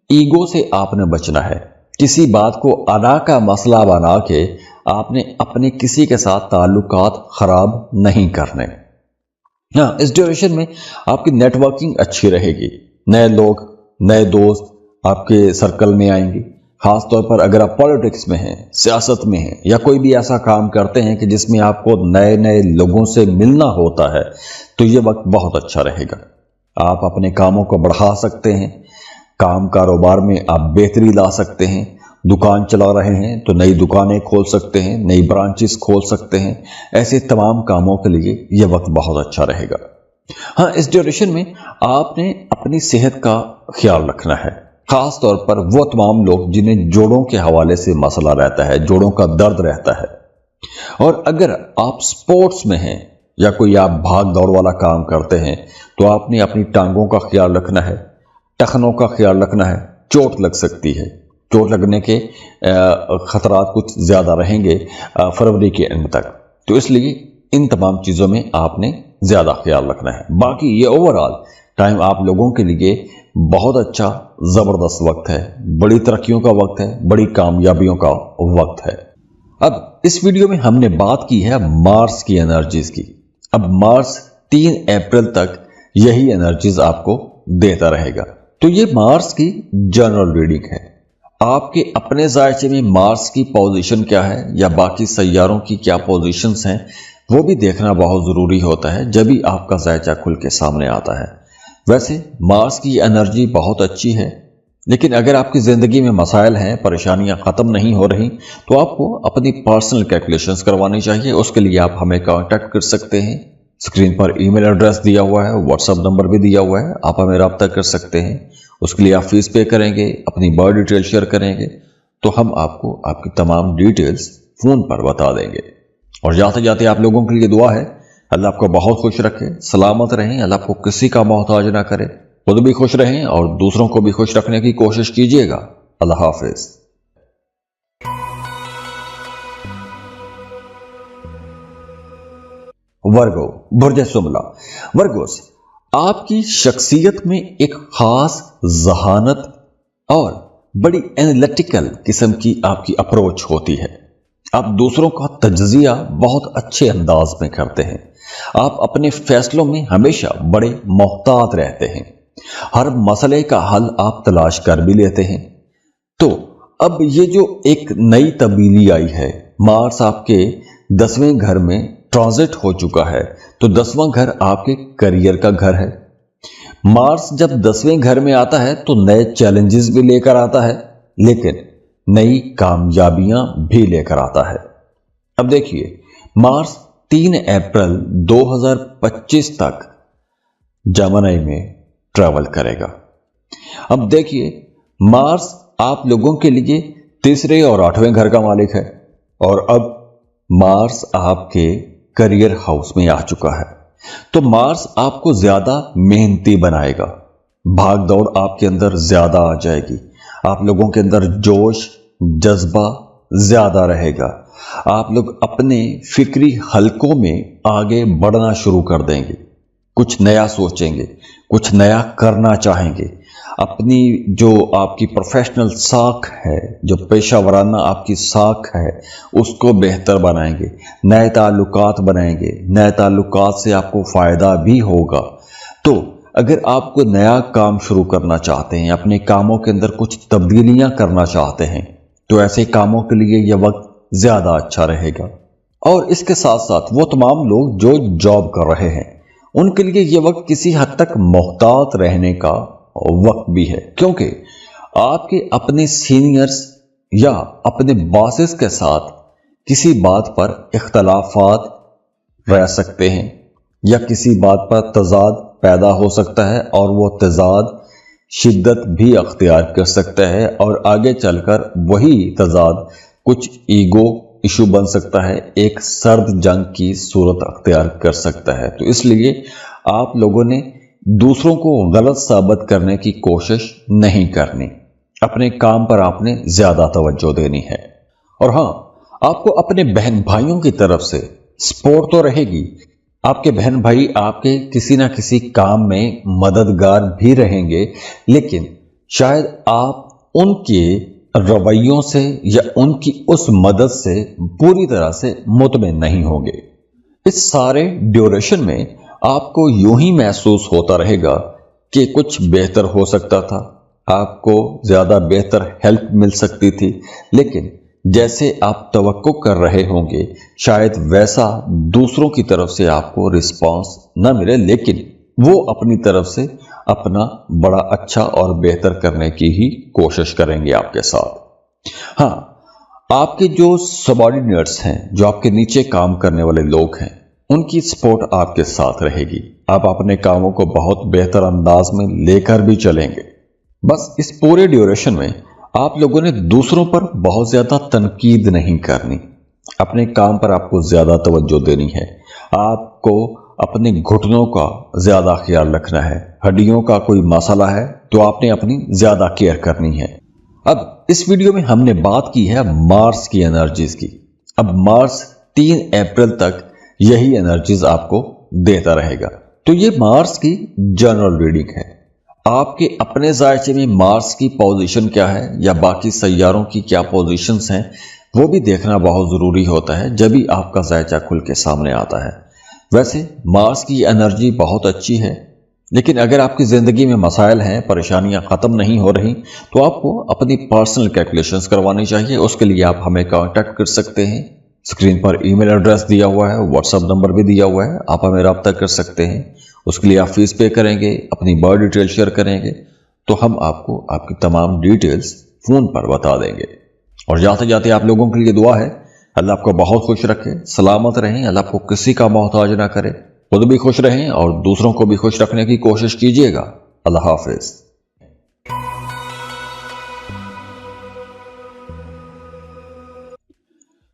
ईगो से आपने बचना है। किसी बात को अना का मसला बना के आपने अपने किसी के साथ ताल्लुकात ख़राब नहीं करने। हाँ, इस ड्यूरेशन में आपकी नेटवर्किंग अच्छी रहेगी, नए लोग नए दोस्त आपके सर्कल में आएंगे। खास तौर पर अगर आप पॉलिटिक्स में हैं, सियासत में हैं, या कोई भी ऐसा काम करते हैं कि जिसमें आपको नए नए लोगों से मिलना होता है, तो ये वक्त बहुत अच्छा रहेगा। आप अपने कामों को बढ़ा सकते हैं, काम कारोबार में आप बेहतरी ला सकते हैं। दुकान चला रहे हैं तो नई दुकानें खोल सकते हैं, नई ब्रांचेस खोल सकते हैं। ऐसे तमाम कामों के लिए यह वक्त बहुत अच्छा रहेगा। हाँ, इस ड्यूरेशन में आपने अपनी सेहत का ख्याल रखना है। खास तौर पर वो तमाम लोग जिन्हें जोड़ों के हवाले से मसला रहता है, जोड़ों का दर्द रहता है। और अगर आप स्पोर्ट्स में हैं या कोई आप भाग दौड़ वाला काम करते हैं तो आपने अपनी टांगों का ख्याल रखना है, टखनों का ख्याल रखना है। चोट लग सकती है, चोट लगने के खतरात कुछ ज़्यादा रहेंगे फरवरी के एंड तक, तो इसलिए इन तमाम चीज़ों में आपने ज़्यादा ख्याल रखना है। बाकी ये ओवरऑल टाइम आप लोगों के लिए बहुत अच्छा ज़बरदस्त वक्त है, बड़ी तरक्कियों का वक्त है, बड़ी कामयाबियों का वक्त है। अब इस वीडियो में हमने बात की है मार्स की एनर्जीज की। अब मार्स 3 अप्रैल तक यही एनर्जीज आपको देता रहेगा। तो ये मार्स की जनरल रीडिंग है। आपके अपने जायचे में मार्स की पोजीशन क्या है या बाकी सैयारों की क्या पोजीशंस हैं, वो भी देखना बहुत ज़रूरी होता है जब भी आपका जायचा खुल के सामने आता है। वैसे मार्स की एनर्जी बहुत अच्छी है, लेकिन अगर आपकी ज़िंदगी में मसाइल हैं, परेशानियां ख़त्म नहीं हो रही, तो आपको अपनी पर्सनल कैलकुलेशंस करवानी चाहिए। उसके लिए आप हमें कांटेक्ट कर सकते हैं। स्क्रीन पर ईमेल एड्रेस दिया हुआ है, व्हाट्सएप नंबर भी दिया हुआ है, आप हमें रब्ता कर सकते हैं। उसके लिए आप फीस पे करेंगे, अपनी बर्थ डिटेल शेयर करेंगे, तो हम आपको आपकी तमाम डिटेल्स फ़ोन पर बता देंगे। और जाते जाते आप लोगों के लिए दुआ है, अल्लाह आपको बहुत खुश रखे, सलामत रहें, अल्लाह आपको किसी का मोहताज ना करे, खुद भी खुश रहें और दूसरों को भी खुश रखने की कोशिश कीजिएगा। अल्लाह हाफिज। वर्गो, बुर्ज सुमला। वर्गोस, आपकी शख्सियत में एक खास जहानत और बड़ी एनालिटिकल किस्म की आपकी अप्रोच होती है। आप दूसरों का तज्जिया बहुत अच्छे अंदाज में करते हैं। आप अपने फैसलों में हमेशा बड़े मोहतात रहते हैं। हर मसले का हल आप तलाश कर भी लेते हैं। तो अब ये जो एक नई तब्दीली आई है, मार्स आपके 10वें घर में ट्रांजिट हो चुका है, तो 10वां घर आपके करियर का घर है। मार्स जब 10वें घर में आता है तो नए चैलेंजेस भी लेकर आता है, लेकिन नई कामयाबियां भी लेकर आता है। अब देखिए, मार्स 3 अप्रैल 2025 तक जमनाई में ट्रैवल करेगा। अब देखिए, मार्स आप लोगों के लिए 3रे और 8वें घर का मालिक है, और अब मार्स आपके करियर हाउस में आ चुका है। तो मार्स आपको ज्यादा मेहनती बनाएगा, भाग दौड़ आपके अंदर ज्यादा आ जाएगी, आप लोगों के अंदर जोश जज्बा ज्यादा रहेगा, आप लोग अपने फिक्री हलकों में आगे बढ़ना शुरू कर देंगे, कुछ नया सोचेंगे, कुछ नया करना चाहेंगे, अपनी जो आपकी प्रोफेशनल साख है, जो पेशा वराना आपकी साख है, उसको बेहतर बनाएंगे, नए ताल्लुकात बनाएंगे, नए ताल्लुकात से आपको फ़ायदा भी होगा। तो अगर आपको नया काम शुरू करना चाहते हैं, अपने कामों के अंदर कुछ तब्दीलियां करना चाहते हैं, तो ऐसे कामों के लिए यह वक्त ज़्यादा अच्छा रहेगा। और इसके साथ साथ वो तमाम लोग जो जॉब कर रहे हैं, उनके लिए यह वक्त किसी हद तक मोहतात रहने का वक्त भी है, क्योंकि आपके अपने सीनियर्स या अपने बॉसेस के साथ किसी बात पर इख्तलाफात रह सकते हैं या किसी बात पर तजाद पैदा हो सकता है, और वो तजाद शिद्दत भी अख्तियार कर सकता है, और आगे चलकर वही तजाद कुछ ईगो ایشو بن سکتا ہے، ایک سرد جنگ کی صورت اختیار کر سکتا ہے۔ تو اس لیے آپ لوگوں نے دوسروں کو غلط ثابت کرنے کی کوشش نہیں کرنی، اپنے کام پر آپ نے زیادہ توجہ دینی ہے۔ اور ہاں، آپ کو اپنے بہن بھائیوں کی طرف سے سپورٹ تو رہے گی، آپ کے بہن بھائی آپ کے کسی نہ کسی کام میں مددگار بھی رہیں گے، لیکن شاید آپ ان کے رویوں سے یا ان کی اس مدد سے پوری طرح سے مطمئن نہیں ہوں گے۔ اس سارے ڈیوریشن میں آپ کو یوں ہی محسوس ہوتا رہے گا کہ کچھ بہتر ہو سکتا تھا، آپ کو زیادہ بہتر ہیلپ مل سکتی تھی، لیکن جیسے آپ توقع کر رہے ہوں گے شاید ویسا دوسروں کی طرف سے آپ کو رسپانس نہ ملے، لیکن وہ اپنی طرف سے اپنا بڑا اچھا اور بہتر کرنے کی ہی کوشش کریں گے آپ کے ساتھ۔ ہاں، آپ کے جو سبارڈینیٹس ہیں، جو آپ کے نیچے کام کرنے والے لوگ ہیں، ان کی سپورٹ آپ کے ساتھ رہے گی، آپ اپنے کاموں کو بہت بہتر انداز میں لے کر بھی چلیں گے۔ بس اس پورے ڈیوریشن میں آپ لوگوں نے دوسروں پر بہت زیادہ تنقید نہیں کرنی، اپنے کام پر آپ کو زیادہ توجہ دینی ہے، آپ کو اپنے گھٹنوں کا زیادہ خیال رکھنا ہے، ہڈیوں کا کوئی مسئلہ ہے تو آپ نے اپنی زیادہ کیئر کرنی ہے۔ اب اس ویڈیو میں ہم نے بات کی ہے مارس کی انرجیز کی۔ اب مارس 3 اپریل تک یہی انرجیز آپ کو دیتا رہے گا، تو یہ مارس کی جنرل ریڈنگ ہے۔ آپ کے اپنے ذائچے میں مارس کی پوزیشن کیا ہے یا باقی سیاروں کی کیا پوزیشنز ہیں، وہ بھی دیکھنا بہت ضروری ہوتا ہے جب ہی آپ کا ذائچہ کھل کے سامنے آتا ہے۔ ویسے مارس کی انرجی بہت اچھی ہے، لیکن اگر آپ کی زندگی میں مسائل ہیں، پریشانیاں ختم نہیں ہو رہی، تو آپ کو اپنی پرسنل کیلکولیشنز کروانی چاہیے۔ اس کے لیے آپ ہمیں کانٹیکٹ کر سکتے ہیں، اسکرین پر ای میل ایڈریس دیا ہوا ہے، واٹس ایپ نمبر بھی دیا ہوا ہے، آپ ہمیں رابطہ کر سکتے ہیں۔ اس کے لیے آپ فیس پے کریں گے، اپنی برتھ ڈیٹیل شیئر کریں گے، تو ہم آپ کو آپ کی تمام ڈیٹیلز فون پر بتا دیں گے۔ اور جاتے جاتے آپ لوگوں کے لیے دعا ہے، اللہ آپ کو بہت خوش رکھے، سلامت رہیں، اللہ آپ کو کسی کا محتاج نہ کرے، خود بھی خوش رہیں اور دوسروں کو بھی خوش رکھنے کی کوشش کیجیے گا۔ اللہ حافظ۔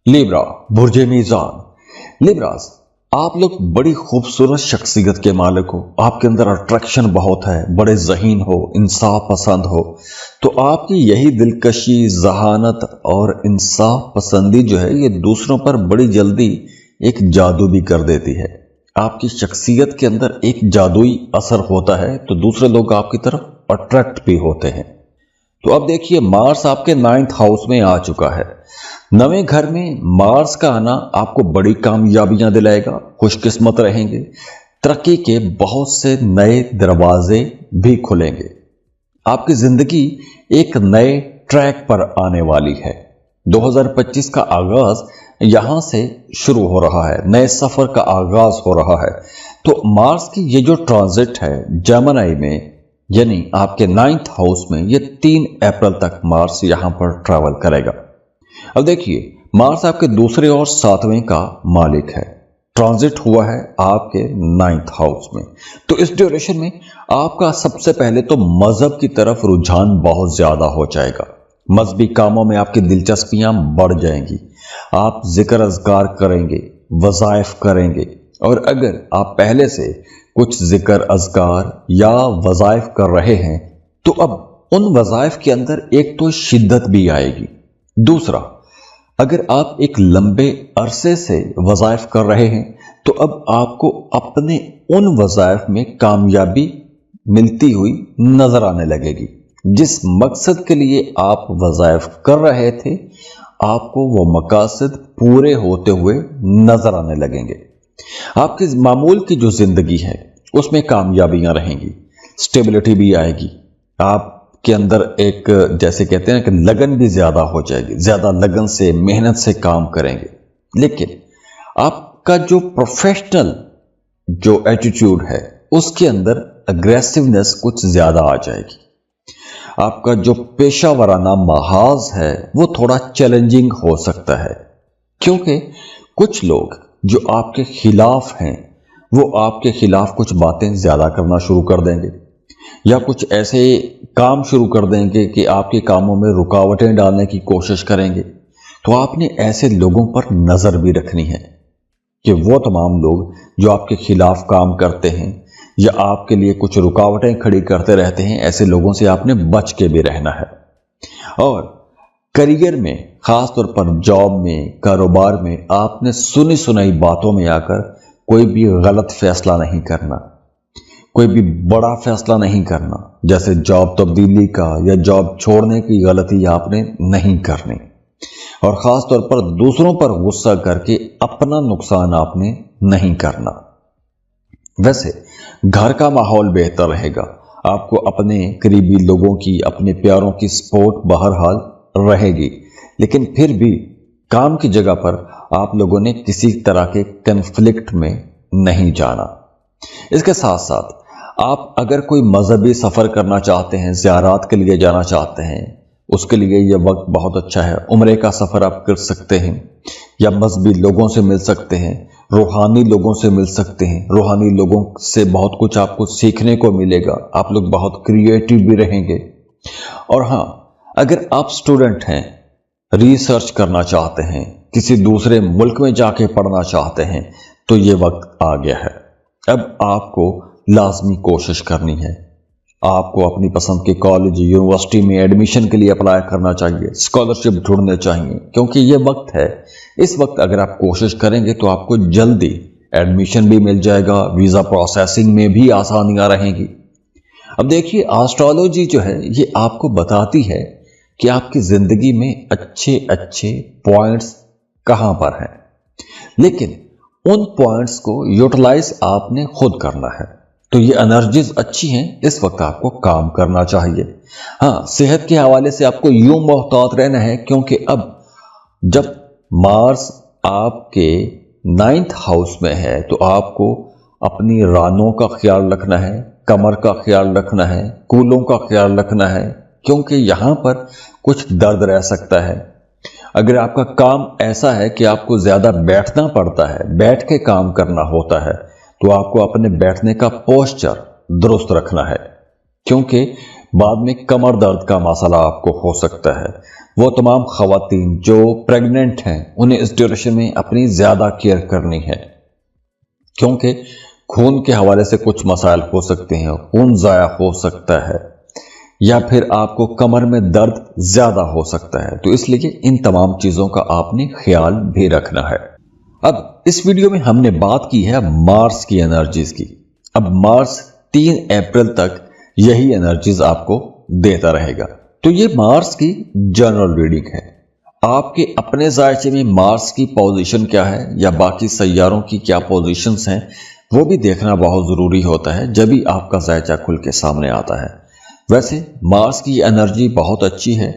لیبرا، برج میزان۔ لیبراز، آپ لوگ بڑی خوبصورت شخصیت کے مالک ہو، آپ کے اندر اٹریکشن بہت ہے، بڑے ذہین ہو، انصاف پسند ہو، تو آپ کی یہی دلکشی، ذہانت اور انصاف پسندی جو ہے یہ دوسروں پر بڑی جلدی ایک جادو بھی کر دیتی ہے۔ آپ کی شخصیت کے اندر ایک جادوئی اثر ہوتا ہے تو دوسرے لوگ آپ کی طرف اٹریکٹ بھی ہوتے ہیں۔ تو اب دیکھیے مارس آپ کے 9th ہاؤس میں آ چکا ہے۔ نویں گھر میں مارس کا آنا آپ کو بڑی کامیابیاں دلائے گا، خوش قسمت رہیں گے، ترقی کے بہت سے نئے دروازے بھی کھلیں گے، آپ کی زندگی ایک نئے ٹریک پر آنے والی ہے۔ 2025 کا آغاز یہاں سے شروع ہو رہا ہے، نئے سفر کا آغاز ہو رہا ہے۔ تو مارس کی یہ جو ٹرانزٹ ہے جیمنائی میں، یعنی آپ کے 9th ہاؤس میں، یہ 3 اپریل تک مارس یہاں پر ٹریول کرے گا۔ اب دیکھیے مارس آپ کے دوسرے اور 7ویں کا مالک ہے، ٹرانزٹ ہوا ہے آپ کے 9th ہاؤس میں۔ تو اس ڈیوریشن میں آپ کا سب سے پہلے تو مذہب کی طرف رجحان بہت زیادہ ہو جائے گا، مذہبی کاموں میں آپ کی دلچسپیاں بڑھ جائیں گی، آپ ذکر اذکار کریں گے، وظائف کریں گے، اور اگر آپ پہلے سے کچھ ذکر اذکار یا وظائف کر رہے ہیں تو اب ان وظائف کے اندر ایک تو شدت بھی آئے گی، دوسرا اگر آپ ایک لمبے عرصے سے وظائف کر رہے ہیں تو اب آپ کو اپنے ان وظائف میں کامیابی ملتی ہوئی نظر آنے لگے گی، جس مقصد کے لیے آپ وظائف کر رہے تھے آپ کو وہ مقاصد پورے ہوتے ہوئے نظر آنے لگیں گے۔ آپ کی معمول کی جو زندگی ہے اس میں کامیابیاں رہیں گی، سٹیبلٹی بھی آئے گی، آپ کے اندر ایک جیسے کہتے ہیں کہ لگن بھی زیادہ ہو جائے گی، زیادہ لگن سے محنت سے کام کریں گے۔ لیکن آپ کا جو پروفیشنل جو ایٹیٹیوڈ ہے اس کے اندر اگریسونیس کچھ زیادہ آ جائے گی، آپ کا جو پیشہ ورانہ محاذ ہے وہ تھوڑا چیلنجنگ ہو سکتا ہے، کیونکہ کچھ لوگ جو آپ کے خلاف ہیں وہ آپ کے خلاف کچھ باتیں زیادہ کرنا شروع کر دیں گے، یا کچھ ایسے کام شروع کر دیں گے کہ آپ کے کاموں میں رکاوٹیں ڈالنے کی کوشش کریں گے۔ तो आपने ऐसे लोगों पर नजर भी रखनी है कि वो तमाम लोग जो आपके खिलाफ काम करते हैं या आपके लिए कुछ रुकावटें खड़ी करते रहते हैं, ऐसे लोगों से आपने बच के भी रहना है। और करियर में, खासतौर पर जॉब में, कारोबार में, आपने सुनी सुनाई बातों में आकर कोई भी गलत फैसला नहीं करना, कोई भी बड़ा फैसला नहीं करना, जैसे जॉब तब्दीली का या जॉब छोड़ने की गलती आपने नहीं करनी। और खास तौर पर दूसरों पर गुस्सा करके अपना नुकसान आपने नहीं करना। वैसे घर का माहौल बेहतर रहेगा, आपको अपने करीबी लोगों की, अपने प्यारों की सपोर्ट बहरहाल रहेगी, लेकिन फिर भी काम की जगह पर आप लोगों ने किसी तरह के कन्फ्लिक्ट में नहीं जाना। इसके साथ साथ आप अगर कोई मजहबी सफर करना चाहते हैं, ज़ियारत के लिए जाना चाहते हैं, उसके लिए यह वक्त बहुत अच्छा है। उम्रे का सफर आप कर सकते हैं या मजहबी लोगों से मिल सकते हैं, रूहानी लोगों से मिल सकते हैं। रूहानी लोगों से बहुत कुछ आपको सीखने को मिलेगा, आप लोग बहुत क्रिएटिव भी रहेंगे। और हाँ, अगर आप स्टूडेंट हैं, रिसर्च करना चाहते हैं, किसी दूसरे मुल्क में जाके पढ़ना चाहते हैं, तो ये वक्त आ गया है। अब आपको लाजमी कोशिश करनी है, आपको अपनी पसंद के कॉलेज, यूनिवर्सिटी में एडमिशन के लिए अप्लाई करना चाहिए, स्कॉलरशिप ढूंढने चाहिए, क्योंकि ये वक्त है। इस वक्त अगर आप कोशिश करेंगे तो आपको जल्दी एडमिशन भी मिल जाएगा, वीज़ा प्रोसेसिंग में भी आसानियां रहेंगी। अब देखिए, एस्ट्रोलॉजी जो है ये आपको बताती है कि आपकी ज़िंदगी में अच्छे अच्छे पॉइंट्स कहाँ पर हैं, लेकिन उन पॉइंट्स को यूटिलाइज आपने खुद करना है। तो ये एनर्जीज अच्छी हैं, इस वक्त आपको काम करना चाहिए। हाँ, सेहत के हवाले से आपको यूं मोहतात रहना है, क्योंकि अब जब मार्स आपके 9th हाउस में है तो आपको अपनी रानों का ख्याल रखना है, कमर का ख्याल रखना है, कूलों का ख्याल रखना है, क्योंकि यहां पर कुछ दर्द रह सकता है। अगर आपका काम ऐसा है कि आपको ज्यादा बैठना पड़ता है, बैठ के काम करना होता है, तो आपको अपने बैठने का पोस्चर दुरुस्त रखना है, क्योंकि बाद में कमर दर्द का मसला आपको हो सकता है। वो तमाम खवातीन जो प्रेग्नेंट हैं, उन्हें इस ड्यूरेशन में अपनी ज्यादा केयर करनी है, क्योंकि खून के हवाले से कुछ मसाइल हो सकते हैं, खून ज़ाया हो सकता है, या फिर आपको कमर में दर्द ज्यादा हो सकता है। तो इसलिए इन तमाम चीजों का आपने ख्याल भी रखना है। अब इस वीडियो में हमने बात की है मार्स की एनर्जीज की। अब मार्स 3 अप्रैल तक यही एनर्जीज आपको देता रहेगा। तो ये मार्स की जनरल रीडिंग है। आपके अपने जायचे में मार्स की पोजीशन क्या है या बाकी सैयारों की क्या पोजीशंस हैं, वो भी देखना बहुत ज़रूरी होता है जब भी आपका जायचा खुल के सामने आता है। वैसे मार्स की एनर्जी बहुत अच्छी है,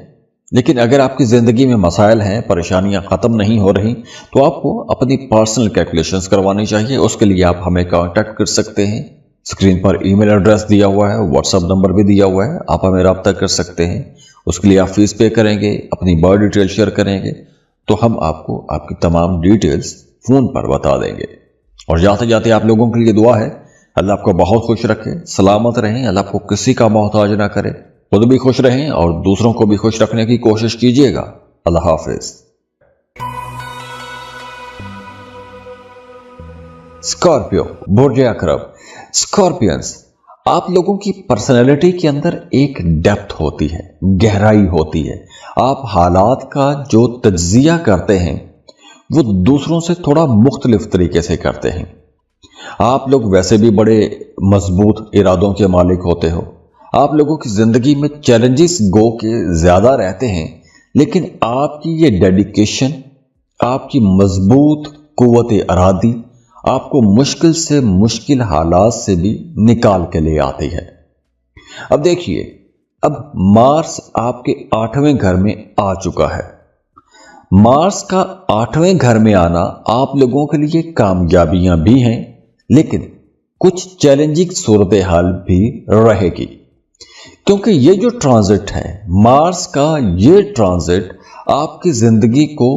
लेकिन अगर आपकी ज़िंदगी में मसाइल हैं, परेशानियां ख़त्म नहीं हो रही, तो आपको अपनी पर्सनल कैलकुलेशंस करवानी चाहिए। उसके लिए आप हमें कांटेक्ट कर सकते हैं। स्क्रीन पर ईमेल एड्रेस दिया हुआ है, व्हाट्सएप नंबर भी दिया हुआ है, आप हमें रब्ता कर सकते हैं। उसके लिए आप फीस पे करेंगे, अपनी बर्थ डिटेल शेयर करेंगे, तो हम आपको आपकी तमाम डिटेल्स फ़ोन पर बता देंगे। और जाते जाते आप लोगों के लिए दुआ है, अल्लाह आपको बहुत खुश रखे, सलामत रहें, अल्लाह आपको किसी का मोहताज ना करे, खुद भी खुश रहें और दूसरों को भी खुश रखने की कोशिश कीजिएगा। अल्लाह हाफिज। स्कॉर्पियो, बुर्ज अकरब। स्कॉर्पियंस, आप लोगों की पर्सनैलिटी के अंदर एक डेप्थ होती है, गहराई होती है। आप हालात का जो तज्जिया करते हैं वो दूसरों से थोड़ा मुख्तलिफ तरीके से करते हैं। आप लोग वैसे भी बड़े मजबूत इरादों के मालिक होते हो। आप लोगों की जिंदगी में चैलेंजेस गो के ज्यादा रहते हैं, लेकिन आपकी ये डेडिकेशन, आपकी मजबूत कुव्वत इरादी आपको मुश्किल से मुश्किल हालात से भी निकाल के ले आती है। अब देखिए, अब मार्स आपके 8वें घर में आ चुका है। मार्स का 8वें घर में आना आप लोगों के लिए कामयाबियां भी हैं, लेकिन कुछ चैलेंजिंग सूरत हाल भी रहेगी, क्योंकि ये जो ट्रांजिट है, मार्स का ये ट्रांजिट आपकी जिंदगी को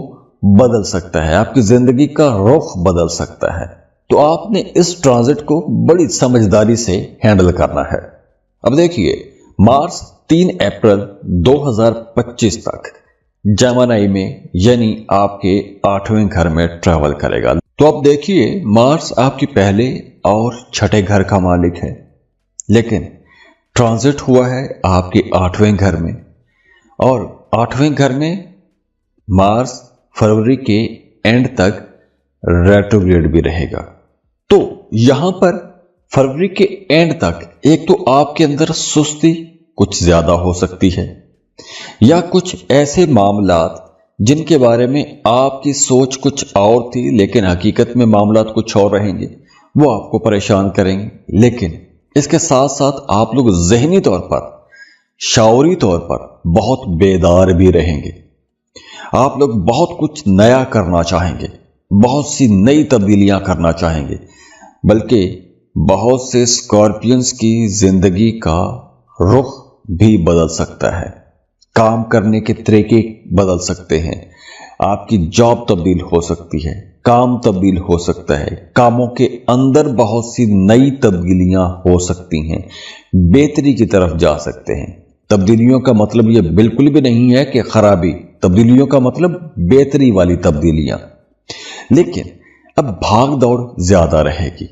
बदल सकता है, आपकी जिंदगी का रुख बदल सकता है। तो आपने इस ट्रांजिट को बड़ी समझदारी से हैंडल करना है। अब देखिए, मार्स 3 अप्रैल 2025 तक जेमिनी में यानी आपके 8वें घर में ट्रैवल करेगा। तो अब देखिए, मार्स आपके पहले और छठे घर का मालिक है, लेकिन ट्रांजिट हुआ है आपके 8वें घर में, और 8वें घर में मार्स फरवरी के एंड तक रेट्रोग्रेड भी रहेगा। तो यहां पर फरवरी के एंड तक एक तो आपके अंदर सुस्ती कुछ ज्यादा हो सकती है, या कुछ ऐसे मामलात जिनके बारे में आपकी सोच कुछ और थी लेकिन हकीकत में मामलात कुछ और रहेंगे, वो आपको परेशान करेंगे। लेकिन इसके साथ साथ आप लोग ज़हनी तौर पर, शऊरी तौर पर बहुत बेदार भी रहेंगे। आप लोग बहुत कुछ नया करना चाहेंगे, बहुत सी नई तब्दीलियां करना चाहेंगे, बल्कि बहुत से स्कॉर्पियंस की जिंदगी का रुख भी बदल सकता है, काम करने के तरीके बदल सकते हैं, आपकी जॉब तब्दील हो सकती है, काम तब्दील हो सकता है, कामों के अंदर बहुत सी नई तब्दीलियां हो सकती हैं, बेहतरी की तरफ जा सकते हैं। तब्दीलियों का मतलब यह बिल्कुल भी नहीं है कि खराबी, तब्दीलियों का मतलब बेहतरी वाली तब्दीलियां। लेकिन अब भाग दौड़ ज्यादा रहेगी,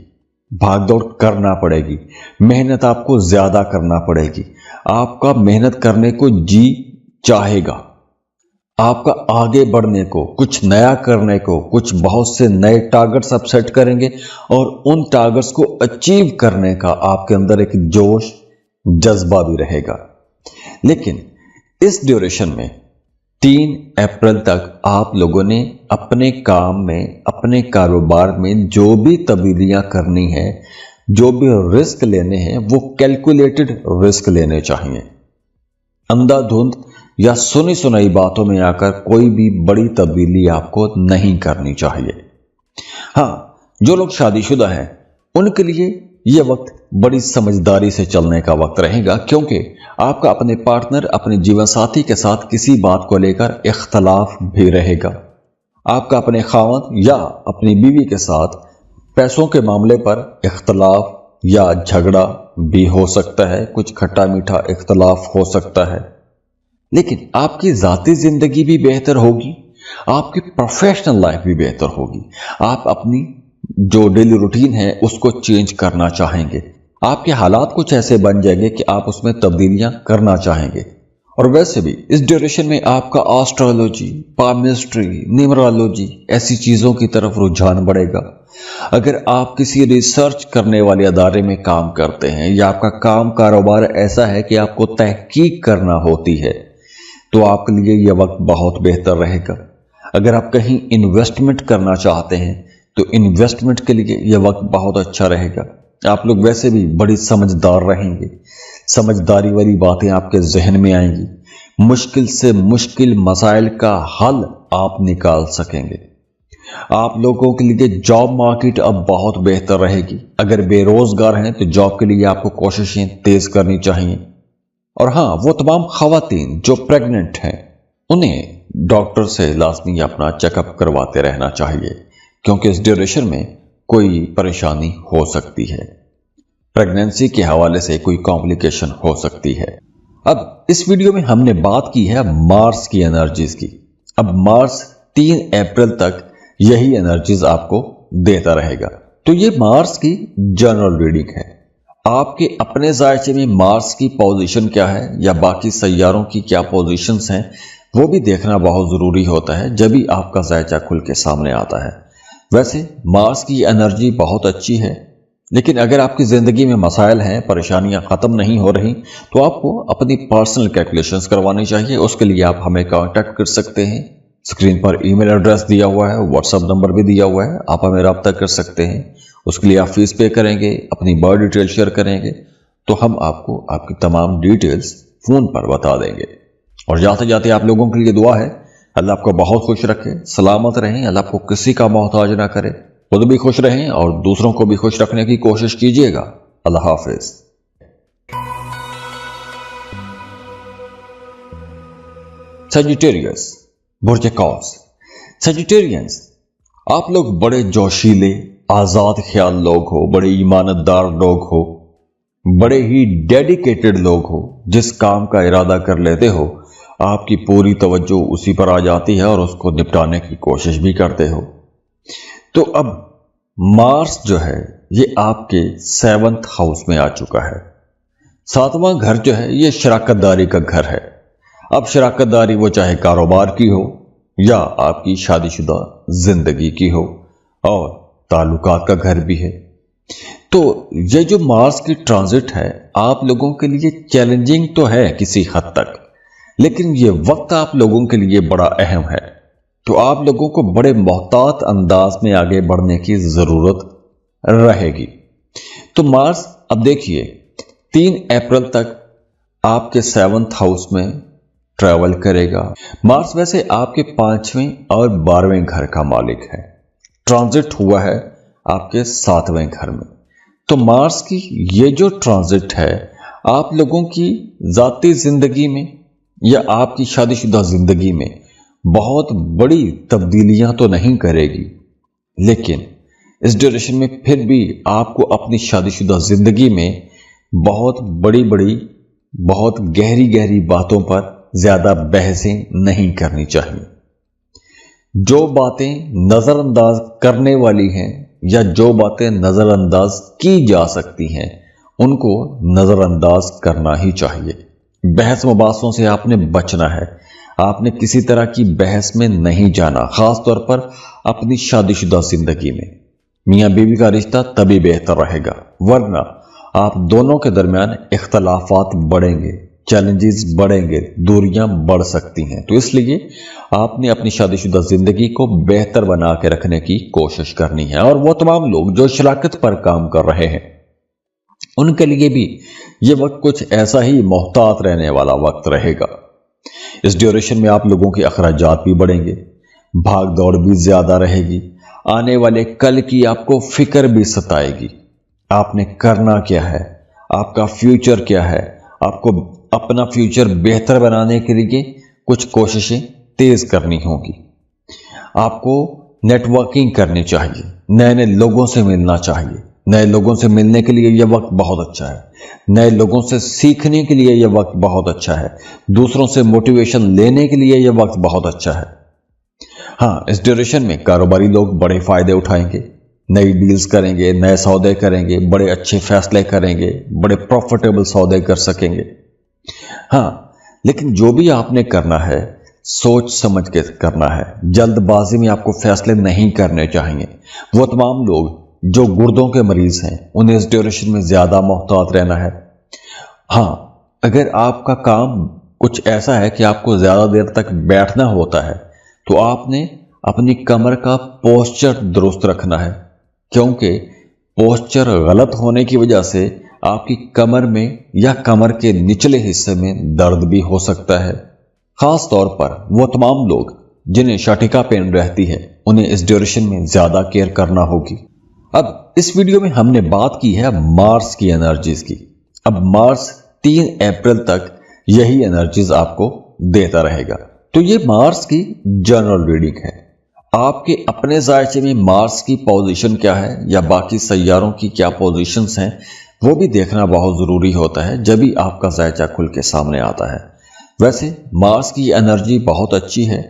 भाग दौड़ करना पड़ेगी, मेहनत आपको ज्यादा करना पड़ेगी, आपका मेहनत करने को जी चाहेगा, आपका आगे बढ़ने को, कुछ नया करने को, कुछ बहुत से नए टारगेट्स आप सेट करेंगे और उन टारगेट्स को अचीव करने का आपके अंदर एक जोश, जज्बा भी रहेगा। लेकिन इस ड्यूरेशन में 3 अप्रैल तक आप लोगों ने अपने काम में, अपने कारोबार में जो भी तब्दीलियां करनी है, जो भी रिस्क लेने हैं, वो कैलकुलेटेड रिस्क लेने चाहिए। अंधाधुंध या सुनी सुनाई बातों में आकर कोई भी बड़ी तब्दीली आपको नहीं करनी चाहिए। हाँ, जो लोग शादीशुदा हैं उनके लिए यह वक्त बड़ी समझदारी से चलने का वक्त रहेगा, क्योंकि आपका अपने पार्टनर, अपने जीवन साथी के साथ किसी बात को लेकर इख्तलाफ भी रहेगा। आपका अपने खावंद या अपनी बीवी के साथ पैसों के मामले पर इख्तलाफ या झगड़ा भी हो सकता है, कुछ खट्टा मीठा इख्तलाफ हो सकता है। लेकिन आपकी जाती जिंदगी भी बेहतर होगी, आपकी प्रोफेशनल लाइफ भी बेहतर होगी। आप अपनी जो डेली रूटीन है उसको चेंज करना चाहेंगे, आपके हालात कुछ ऐसे बन जाएंगे कि आप उसमें तब्दीलियां करना चाहेंगे। और वैसे भी इस ड्यूरेशन में आपका एस्ट्रोलॉजी, पामिस्ट्री, न्यूमरोलॉजी ऐसी चीजों की तरफ रुझान बढ़ेगा। अगर आप किसी रिसर्च करने वाले अदारे में काम करते हैं, या आपका काम कारोबार ऐसा है कि आपको तहकीक करना होती है, तो आपके लिए यह वक्त बहुत बेहतर रहेगा। अगर आप कहीं इन्वेस्टमेंट करना चाहते हैं तो इन्वेस्टमेंट के लिए यह वक्त बहुत अच्छा रहेगा। आप लोग वैसे भी बड़ी समझदार रहेंगे, समझदारी वाली बातें आपके जहन में आएंगी, मुश्किल से मुश्किल मसाइल का हल आप निकाल सकेंगे। आप लोगों के लिए जॉब मार्केट अब बहुत बेहतर रहेगी। अगर बेरोजगार हैं तो जॉब के लिए आपको कोशिशें तेज करनी चाहिए। और हाँ, वो तमाम खवातीन जो प्रेग्नेंट हैं उन्हें डॉक्टर से लाजमी अपना चेकअप करवाते रहना चाहिए, क्योंकि इस ड्यूरेशन में कोई परेशानी हो सकती है, प्रेगनेंसी के हवाले से कोई कॉम्प्लिकेशन हो सकती है। अब इस वीडियो में हमने बात की है मार्स की एनर्जीज की। अब मार्स 3 अप्रैल तक यही एनर्जीज आपको देता रहेगा। तो ये मार्स की जनरल रीडिंग है। आपके अपने जायचे में मार्स की पोजीशन क्या है या बाकी सैयारों की क्या पोजीशंस हैं, वो भी देखना बहुत जरूरी होता है जब भी आपका जायचा खुल के सामने आता है। वैसे मार्स की एनर्जी बहुत अच्छी है, लेकिन अगर आपकी जिंदगी में मसाइल हैं, परेशानियां खत्म नहीं हो रही, तो आपको अपनी पर्सनल कैलकुलेशंस करवानी चाहिए। उसके लिए आप हमें कांटेक्ट कर सकते हैं। स्क्रीन पर ईमेल एड्रेस दिया हुआ है, व्हाट्सएप नंबर भी दिया हुआ है, आप हमें रब्ता कर सकते हैं। उसके लिए आप फीस पे करेंगे, अपनी बर्थ डिटेल शेयर करेंगे, तो हम आपको आपकी तमाम डिटेल्स फोन पर बता देंगे। और जाते जाते आप लोगों के लिए दुआ है, अल्लाह आपको बहुत खुश रखे, सलामत रहें, अल्लाह आपको किसी का मोहताज ना करे, खुद भी खुश रहें और दूसरों को भी खुश रखने की कोशिश कीजिएगा। अल्लाह हाफिज। सजिटेरियस, बुर्ज कौस। सजिटेरियंस, आप लोग बड़े जोशीले, आजाद ख्याल लोग हो, बड़े ईमानदार लोग हो, बड़े ही डेडिकेटेड लोग हो। जिस काम का इरादा कर लेते हो آپ کی پوری توجہ اسی پر آ جاتی ہے اور اس کو نپٹانے کی کوشش بھی کرتے ہو۔ تو اب مارس جو ہے یہ آپ کے 7th ہاؤس میں آ چکا ہے۔ 7واں گھر جو ہے یہ شراکت داری کا گھر ہے۔ اب شراکت داری وہ چاہے کاروبار کی ہو یا آپ کی شادی شدہ زندگی کی ہو، اور تعلقات کا گھر بھی ہے۔ تو یہ جو مارس کی ٹرانزٹ ہے آپ لوگوں کے لیے چیلنجنگ تو ہے کسی حد تک، لیکن یہ وقت آپ لوگوں کے لیے بڑا اہم ہے۔ تو آپ لوگوں کو بڑے محتاط انداز میں آگے بڑھنے کی ضرورت رہے گی۔ تو مارس اب دیکھیے 3 اپریل تک آپ کے 7th ہاؤس میں ٹریول کرے گا۔ مارس ویسے آپ کے 5ویں اور 12ویں گھر کا مالک ہے، ٹرانزٹ ہوا ہے آپ کے 7ویں گھر میں۔ تو مارس کی یہ جو ٹرانزٹ ہے آپ لوگوں کی ذاتی زندگی میں یا آپ کی شادی شدہ زندگی میں بہت بڑی تبدیلیاں تو نہیں کرے گی، لیکن اس ڈیوریشن میں پھر بھی آپ کو اپنی شادی شدہ زندگی میں بہت بڑی بہت گہری باتوں پر زیادہ بحثیں نہیں کرنی چاہیے۔ جو باتیں نظر انداز کرنے والی ہیں یا جو باتیں نظر انداز کی جا سکتی ہیں ان کو نظر انداز کرنا ہی چاہیے۔ بحث مباحثوں سے آپ نے بچنا ہے، آپ نے کسی طرح کی بحث میں نہیں جانا، خاص طور پر اپنی شادی شدہ زندگی میں۔ میاں بیوی کا رشتہ تبھی بہتر رہے گا، ورنہ آپ دونوں کے درمیان اختلافات بڑھیں گے، چیلنجز بڑھیں گے، دوریاں بڑھ سکتی ہیں۔ تو اس لیے آپ نے اپنی شادی شدہ زندگی کو بہتر بنا کے رکھنے کی کوشش کرنی ہے۔ اور وہ تمام لوگ جو شراکت پر کام کر رہے ہیں ان کے لیے بھی یہ وقت کچھ ایسا ہی محتاط رہنے والا وقت رہے گا۔ اس ڈیوریشن میں آپ لوگوں کے اخراجات بھی بڑھیں گے، بھاگ دوڑ بھی زیادہ رہے گی، آنے والے کل کی آپ کو فکر بھی ستائے گی۔ آپ نے کرنا کیا ہے، آپ کا فیوچر کیا ہے، آپ کو اپنا فیوچر بہتر بنانے کے لیے کچھ کوششیں تیز کرنی ہوگی۔ آپ کو نیٹ ورکنگ کرنی چاہیے، نئے لوگوں سے ملنا چاہیے۔ نئے لوگوں سے ملنے کے لیے یہ وقت بہت اچھا ہے، نئے لوگوں سے سیکھنے کے لیے یہ وقت بہت اچھا ہے، دوسروں سے موٹیویشن لینے کے لیے یہ وقت بہت اچھا ہے۔ ہاں، اس ڈیوریشن میں کاروباری لوگ بڑے فائدے اٹھائیں گے، نئی ڈیلز کریں گے، نئے سودے کریں گے، بڑے اچھے فیصلے کریں گے، بڑے پروفیٹیبل سودے کر سکیں گے۔ ہاں، لیکن جو بھی آپ نے کرنا ہے سوچ سمجھ کے کرنا ہے، جلد بازی میں آپ کو فیصلے نہیں کرنے چاہیے۔ وہ تمام لوگ جو گردوں کے مریض ہیں انہیں اس ڈیوریشن میں زیادہ محتاط رہنا ہے۔ ہاں، اگر آپ کا کام کچھ ایسا ہے کہ آپ کو زیادہ دیر تک بیٹھنا ہوتا ہے تو آپ نے اپنی کمر کا پوسچر درست رکھنا ہے، کیونکہ پوسچر غلط ہونے کی وجہ سے آپ کی کمر میں یا کمر کے نچلے حصے میں درد بھی ہو سکتا ہے۔ خاص طور پر وہ تمام لوگ جنہیں شاٹکا پین رہتی ہے انہیں اس ڈیوریشن میں زیادہ کیئر کرنا ہوگی۔ اب اس ویڈیو میں ہم نے بات کی ہے مارس کی انرجیز کی۔ اب مارس 3 اپریل تک یہی انرجیز آپ کو دیتا رہے گا۔ تو یہ مارس کی جنرل ریڈنگ ہے۔ آپ کے اپنے ذائچے میں مارس کی پوزیشن کیا ہے یا باقی سیاروں کی کیا پوزیشنز ہیں وہ بھی دیکھنا بہت ضروری ہوتا ہے جب ہی آپ کا ذائچہ کھل کے سامنے آتا ہے۔ ویسے مارس کی انرجی بہت اچھی ہے،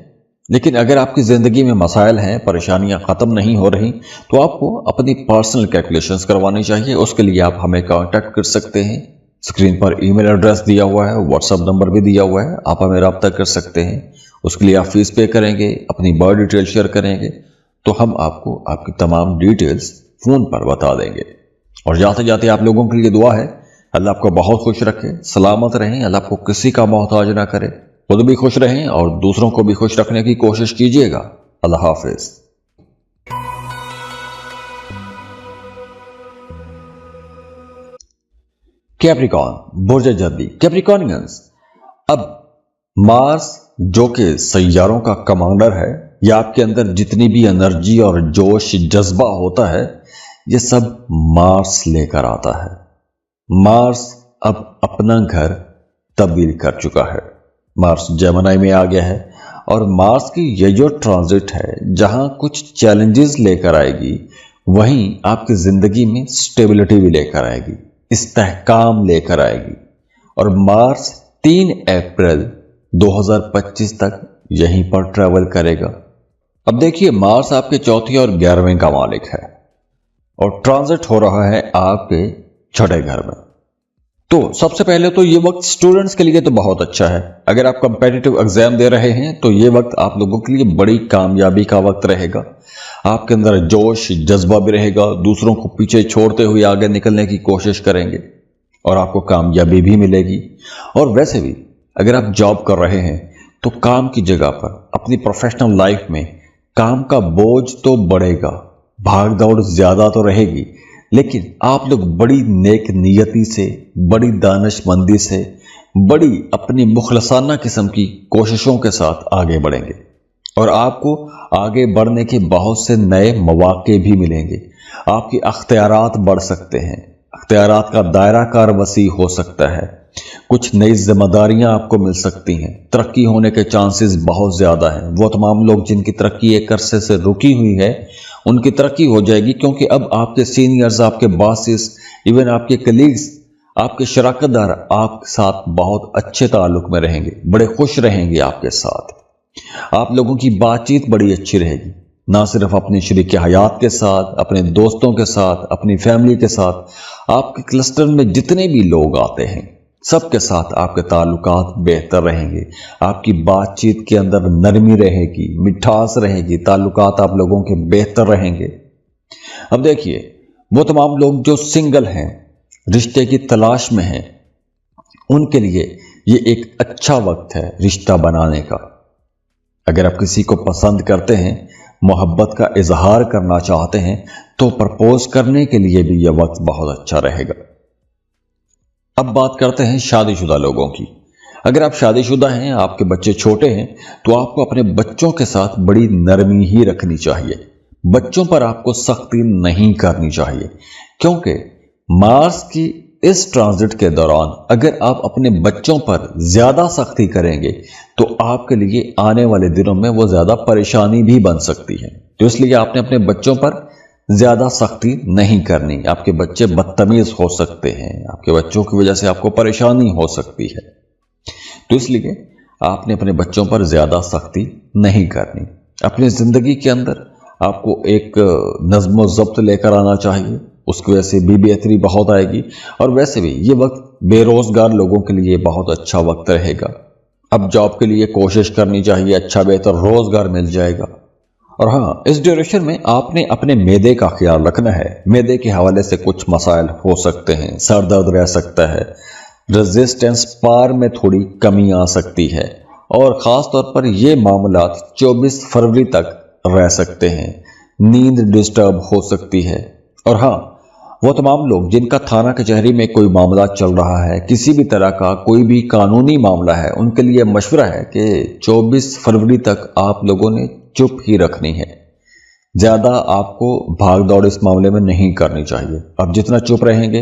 لیکن اگر آپ کی زندگی میں مسائل ہیں، پریشانیاں ختم نہیں ہو رہی تو آپ کو اپنی پرسنل کیلکولیشنز کروانی چاہیے۔ اس کے لیے آپ ہمیں کانٹیکٹ کر سکتے ہیں، اسکرین پر ای میل ایڈریس دیا ہوا ہے، واٹس ایپ نمبر بھی دیا ہوا ہے، آپ ہمیں رابطہ کر سکتے ہیں۔ اس کے لیے آپ فیس پے کریں گے، اپنی برتھ ڈیٹیل شیئر کریں گے تو ہم آپ کو آپ کی تمام ڈیٹیلز فون پر بتا دیں گے۔ اور جاتے جاتے آپ لوگوں کے لیے دعا ہے، اللہ آپ کو بہت خوش رکھے، سلامت رہیں، اللہ آپ کو کسی کا محتاج نہ کرے، خود بھی خوش رہیں اور دوسروں کو بھی خوش رکھنے کی کوشش کیجیے گا۔ اللہ حافظ۔ کیپریکون، برج جدی، کیپریکونینز۔ اب مارس جو کہ سیاروں کا کمانڈر ہے، یا آپ کے اندر جتنی بھی انرجی اور جوش جذبہ ہوتا ہے یہ سب مارس لے کر آتا ہے۔ مارس اب اپنا گھر تبدیل کر چکا ہے، مارس جیمنائی میں آ گیا ہے، اور مارس کی یہ جو ٹرانزٹ ہے جہاں کچھ چیلنجز لے کر آئے گی وہیں آپ کی زندگی میں سٹیبلٹی بھی لے کر آئے گی، استحکام لے کر آئے گی۔ اور مارس 3 اپریل 2025 तक यहीं पर ट्रेवल करेगा। अब देखिए, मार्स आपके चौथे और 11वें का मालिक है और ट्रांजिट हो रहा है आपके छठे घर में। तो सबसे पहले तो ये वक्त स्टूडेंट्स के लिए तो बहुत अच्छा है। अगर आप कॉम्पिटिटिव एग्जाम दे रहे हैं तो ये वक्त आप लोगों के लिए बड़ी कामयाबी का वक्त रहेगा। आपके अंदर जोश जज्बा भी रहेगा, दूसरों को पीछे छोड़ते हुए आगे निकलने की कोशिश करेंगे और आपको कामयाबी भी मिलेगी। और वैसे भी अगर आप जॉब कर रहे हैं तो काम की जगह पर अपनी प्रोफेशनल लाइफ में काम का बोझ तो बढ़ेगा, भाग दौड़ ज्यादा तो रहेगी, लेकिन आप लोग बड़ी नेक नियति से, बड़ी दानिशमंदी से, बड़ी अपनी मुखलसाना किस्म की कोशिशों के साथ आगे बढ़ेंगे और आपको आगे बढ़ने के बहुत से नए मौके भी मिलेंगे। आपके अख्तियारात बढ़ सकते हैं, अख्तियारात का दायरा कार वसी हो सकता है, कुछ नई जिम्मेदारियां आपको मिल सकती हैं, तरक्की होने के चांसेस बहुत ज्यादा हैं। वो तमाम लोग जिनकी तरक्की एक अरसे से रुकी हुई है उनकी तरक्की हो जाएगी, क्योंकि अब आपके सीनियर्स, आपके बॉसेस, इवन आपके कलीग्स, आपके शराकतदार आपके साथ बहुत अच्छे ताल्लुक में रहेंगे, बड़े खुश रहेंगे आपके साथ। आप लोगों की बातचीत बड़ी अच्छी रहेगी, ना सिर्फ अपने शरीक हयात के साथ, अपने दोस्तों के साथ, अपनी फैमिली के साथ, आपके क्लस्टर में जितने भी लोग आते हैं सबके साथ आपके ताल्लुकात बेहतर रहेंगे। आपकी बातचीत के अंदर नरमी रहेगी, मिठास रहेगी, ताल्लुकात आप लोगों के बेहतर रहेंगे। अब देखिए, वो तमाम लोग जो सिंगल हैं, रिश्ते की तलाश में हैं, उनके लिए ये एक अच्छा वक्त है रिश्ता बनाने का। अगर आप किसी को पसंद करते हैं, मोहब्बत का इजहार करना चाहते हैं, तो प्रपोज करने के लिए भी यह वक्त बहुत अच्छा रहेगा। अब बात करते हैं शादीशुदा लोगों की। अगर आप शादीशुदा हैं, आपके बच्चे छोटे हैं, तो आपको अपने बच्चों के साथ बड़ी नरमी ही रखनी चाहिए। बच्चों पर आपको सख्ती नहीं करनी चाहिए, क्योंकि मार्स की इस ट्रांजिट के दौरान अगर आप अपने बच्चों पर ज्यादा सख्ती करेंगे तो आपके लिए आने वाले दिनों में वो ज्यादा परेशानी भी बन सकती है। तो इसलिए आपने अपने बच्चों पर ज्यादा सख्ती नहीं करनी। आपके बच्चे बदतमीज हो सकते हैं, आपके बच्चों की वजह से आपको परेशानी हो सकती है, तो इसलिए आपने अपने बच्चों पर ज्यादा सख्ती नहीं करनी। अपनी जिंदगी के अंदर आपको एक नज़्म ज़ब्त लेकर आना चाहिए, उसकी वजह से भी बेहतरी बहुत आएगी। और वैसे भी ये वक्त बेरोजगार लोगों के लिए बहुत अच्छा वक्त रहेगा। अब जॉब के लिए कोशिश करनी चाहिए, अच्छा बेहतर रोजगार मिल जाएगा। और हाँ, इस ड्यूरेशन में आपने अपने मैदे का ख्याल रखना है। मैदे के हवाले से कुछ मसाइल हो सकते हैं, सर दर्द रह सकता है, रेजिस्टेंस पार में थोड़ी कमी आ सकती है, और ख़ास तौर पर ये मामलात 24 फरवरी तक रह सकते हैं। नींद डिस्टर्ब हो सकती है। और हाँ, वो तमाम लोग जिनका थाना कचहरी में कोई मामला चल रहा है, किसी भी तरह का कोई भी कानूनी मामला है, उनके लिए मशवरा है कि 24 फरवरी तक आप लोगों ने चुप ही रखनी है। ज्यादा आपको भाग दौड़ इस मामले में नहीं करनी चाहिए। आप जितना चुप रहेंगे,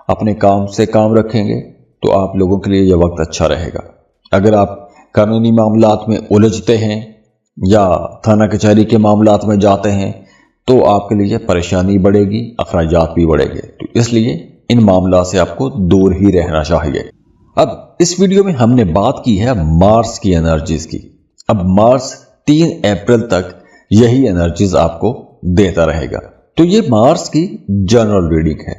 अपने काम से काम रखेंगे, तो आप लोगों के लिए यह वक्त अच्छा रहेगा। अगर आप कानूनी मामलात में उलझते हैं या थाना कचहरी के मामलात में जाते हैं तो आपके लिए परेशानी बढ़ेगी, अखराजात भी बढ़ेंगे। तो इसलिए इन मामला से आपको दूर ही रहना चाहिए। अब इस वीडियो में हमने बात की है मार्स की एनर्जीज की। अब मार्स 3 अप्रैल तक यही एनर्जीज आपको देता रहेगा। तो ये मार्स की जनरल रीडिंग है।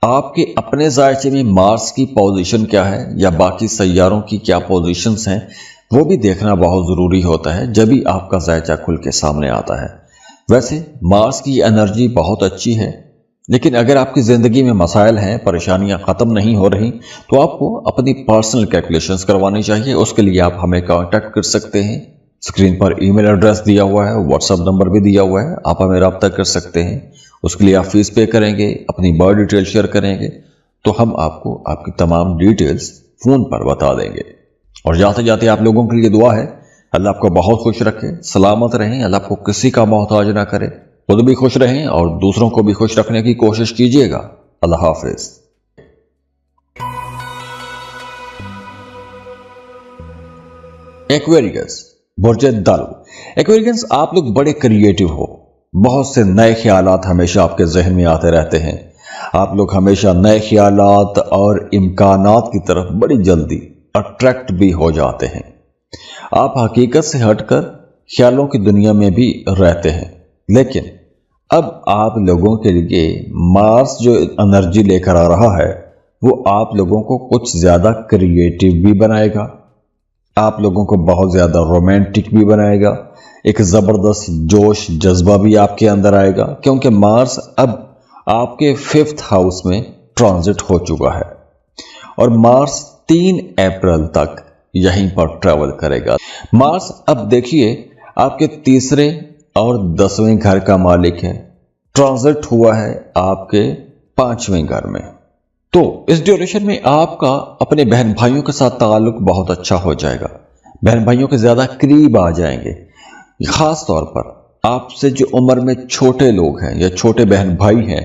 आपके अपने जायचे में मार्स की पोजीशन क्या है या बाकी सैयारों की क्या पोजीशंस हैं, वो भी देखना बहुत ज़रूरी होता है जब भी आपका जायचा खुल के सामने आता है। वैसे मार्स की एनर्जी बहुत अच्छी है, लेकिन अगर आपकी ज़िंदगी में मसाइल हैं, परेशानियां ख़त्म नहीं हो रही, तो आपको अपनी पर्सनल कैलकुलेशंस करवानी चाहिए। उसके लिए आप हमें कांटेक्ट कर सकते हैं। स्क्रीन पर ईमेल एड्रेस दिया हुआ है, व्हाट्सएप नंबर भी दिया हुआ है, आप हमें रब्ता कर सकते हैं। उसके लिए आप फीस पे करेंगे, अपनी बर्थ डिटेल शेयर करेंगे, तो हम आपको आपकी तमाम डिटेल्स फ़ोन पर बता देंगे। और जाते जाते आप लोगों के लिए दुआ है, अल्लाह आपको बहुत खुश रखे, सलामत रहें, अल्लाह आपको किसी का मोहताज ना करे, खुद भी खुश रहें और दूसरों को भी खुश रखने की कोशिश कीजिएगा। अल्लाह हाफिज। एक्वेरियस, बुर्ज दल। एक्वेरियस, आप लोग बड़े क्रिएटिव हो, बहुत से नए ख्यालात हमेशा आपके जहन में आते रहते हैं। आप लोग हमेशा नए ख्यालात और इम्कानात की तरफ बड़ी जल्दी अट्रैक्ट भी हो जाते हैं। आप हकीकत से हटकर ख्यालों की दुनिया में भी रहते हैं, लेकिन अब आप लोगों के लिए मार्स जो एनर्जी लेकर आ रहा है वो आप लोगों को कुछ ज्यादा क्रिएटिव भी बनाएगा, आप लोगों को बहुत ज्यादा रोमांटिक भी बनाएगा, एक जबरदस्त जोश जज्बा भी आपके अंदर आएगा, क्योंकि मार्स अब आपके 5th हाउस में ट्रांजिट हो चुका है और मार्स 3 अप्रैल तक यहीं पर ट्रेवल करेगा। मार्स अब देखिए आपके 3रे और 10वें घर का मालिक है, ट्रांजिट हुआ है आपके 5वें घर में। तो इस ड्यूरेशन में आपका अपने बहन भाइयों के साथ ताल्लुक बहुत अच्छा हो जाएगा, बहन भाइयों के ज्यादा करीब आ जाएंगे। खास तौर पर आपसे जो उम्र में छोटे लोग हैं या छोटे बहन भाई हैं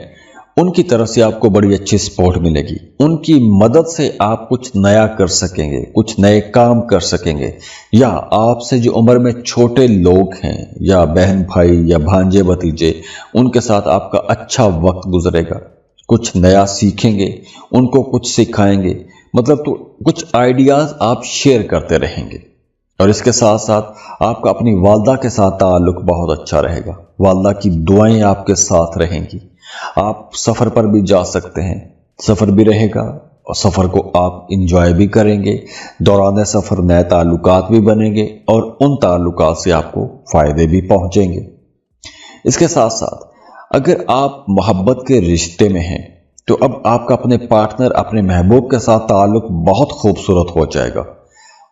उनकी तरफ से आपको बड़ी अच्छी सपोर्ट मिलेगी, उनकी मदद से आप कुछ नया कर सकेंगे, कुछ नए काम कर सकेंगे, या आपसे जो उम्र में छोटे लोग हैं या बहन भाई या भांजे भतीजे उनके साथ आपका अच्छा वक्त गुजरेगा, कुछ नया सीखेंगे, उनको कुछ सिखाएंगे, मतलब तो कुछ आइडियाज आप शेयर करते रहेंगे। और इसके साथ साथ आपका अपनी वालदा के साथ ताल्लुक बहुत अच्छा रहेगा, वालदा की दुआएं आपके साथ रहेंगी, आप सफर पर भी जा सकते हैं, सफर भी रहेगा और सफर को आप इंजॉय भी करेंगे, दौरान सफर नए ताल्लुकात भी बनेंगे और उन ताल्लुकात से आपको फायदे भी पहुंचेंगे। इसके साथ साथ अगर आप मोहब्बत के रिश्ते में हैं तो अब आपका अपने पार्टनर, अपने महबूब के साथ ताल्लुक बहुत खूबसूरत हो जाएगा।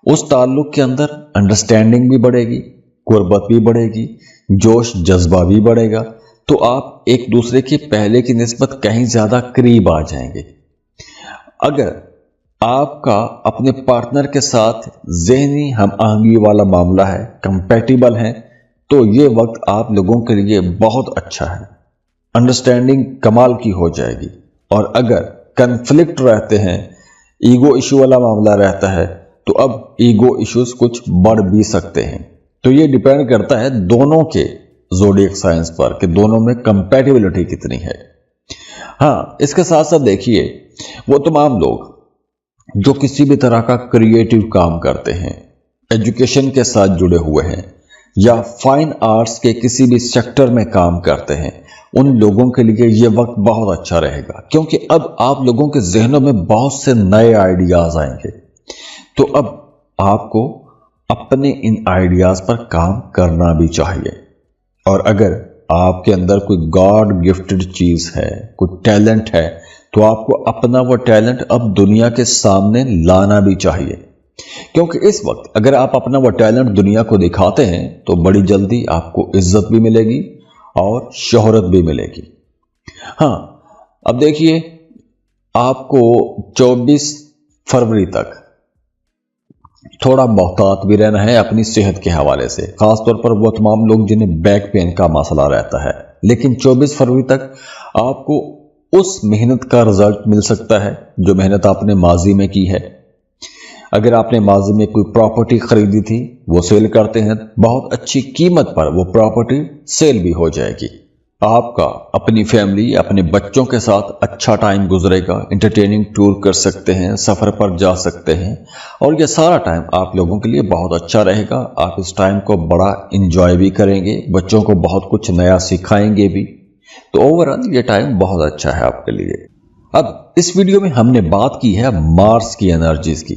उस ताल्लुक के अंदर अंडरस्टैंडिंग भी बढ़ेगी, कुर्बत भी बढ़ेगी, जोश जज्बा भी बढ़ेगा, तो आप एक दूसरे के पहले की निस्बत कहीं ज्यादा करीब आ जाएंगे। अगर आपका अपने पार्टनर के साथ ज़हनी हम आहंगी वाला मामला है, कंपैटिबल है, तो ये वक्त आप लोगों के लिए बहुत अच्छा है, अंडरस्टैंडिंग कमाल की हो जाएगी। और अगर कन्फ्लिक्ट रहते हैं, ईगो इशू वाला मामला रहता है, तो अब ईगो इश्यूज कुछ बढ़ भी सकते हैं। तो ये डिपेंड करता है दोनों के ज़ोडिएक साइंस पर कि दोनों में कंपैटिबिलिटी कितनी है। हाँ, इसके साथ साथ देखिए वो तमाम लोग जो किसी भी तरह का क्रिएटिव काम करते हैं, एजुकेशन के साथ जुड़े हुए हैं या फाइन आर्ट्स के किसी भी सेक्टर में काम करते हैं, उन लोगों के लिए ये वक्त बहुत अच्छा रहेगा, क्योंकि अब आप लोगों के जहनों में बहुत से नए आइडियाज आएंगे। तो अब आपको अपने इन आइडियाज पर काम करना भी चाहिए। और अगर आपके अंदर कोई गॉड गिफ्टेड चीज है, कोई टैलेंट है, तो आपको अपना वो टैलेंट अब दुनिया के सामने लाना भी चाहिए, क्योंकि इस वक्त अगर आप अपना वो टैलेंट दुनिया को दिखाते हैं तो बड़ी जल्दी आपको इज्जत भी मिलेगी और शोहरत भी मिलेगी। हाँ, अब देखिए आपको 24 फरवरी तक थोड़ा मोहतात भी रहना है अपनी सेहत के हवाले से, खासतौर पर वो तमाम लोग जिन्हें बैक पेन का मसला रहता है। लेकिन 24 फरवरी तक आपको उस मेहनत का रिजल्ट मिल सकता है जो मेहनत आपने माजी में की है। अगर आपने माजी में कोई प्रॉपर्टी खरीदी थी, वो सेल करते हैं, बहुत अच्छी कीमत पर वो प्रॉपर्टी सेल भी हो जाएगी। आपका अपनी फैमिली, अपने बच्चों के साथ अच्छा टाइम गुजरेगा, इंटरटेनिंग टूर कर सकते हैं, सफर पर जा सकते हैं, और यह सारा टाइम आप लोगों के लिए बहुत अच्छा रहेगा। आप इस टाइम को बड़ा इंजॉय भी करेंगे, बच्चों को बहुत कुछ नया सिखाएंगे भी। तो ओवरऑल ये टाइम बहुत अच्छा है आपके लिए। अब इस वीडियो में हमने बात की है मार्स की एनर्जीज की।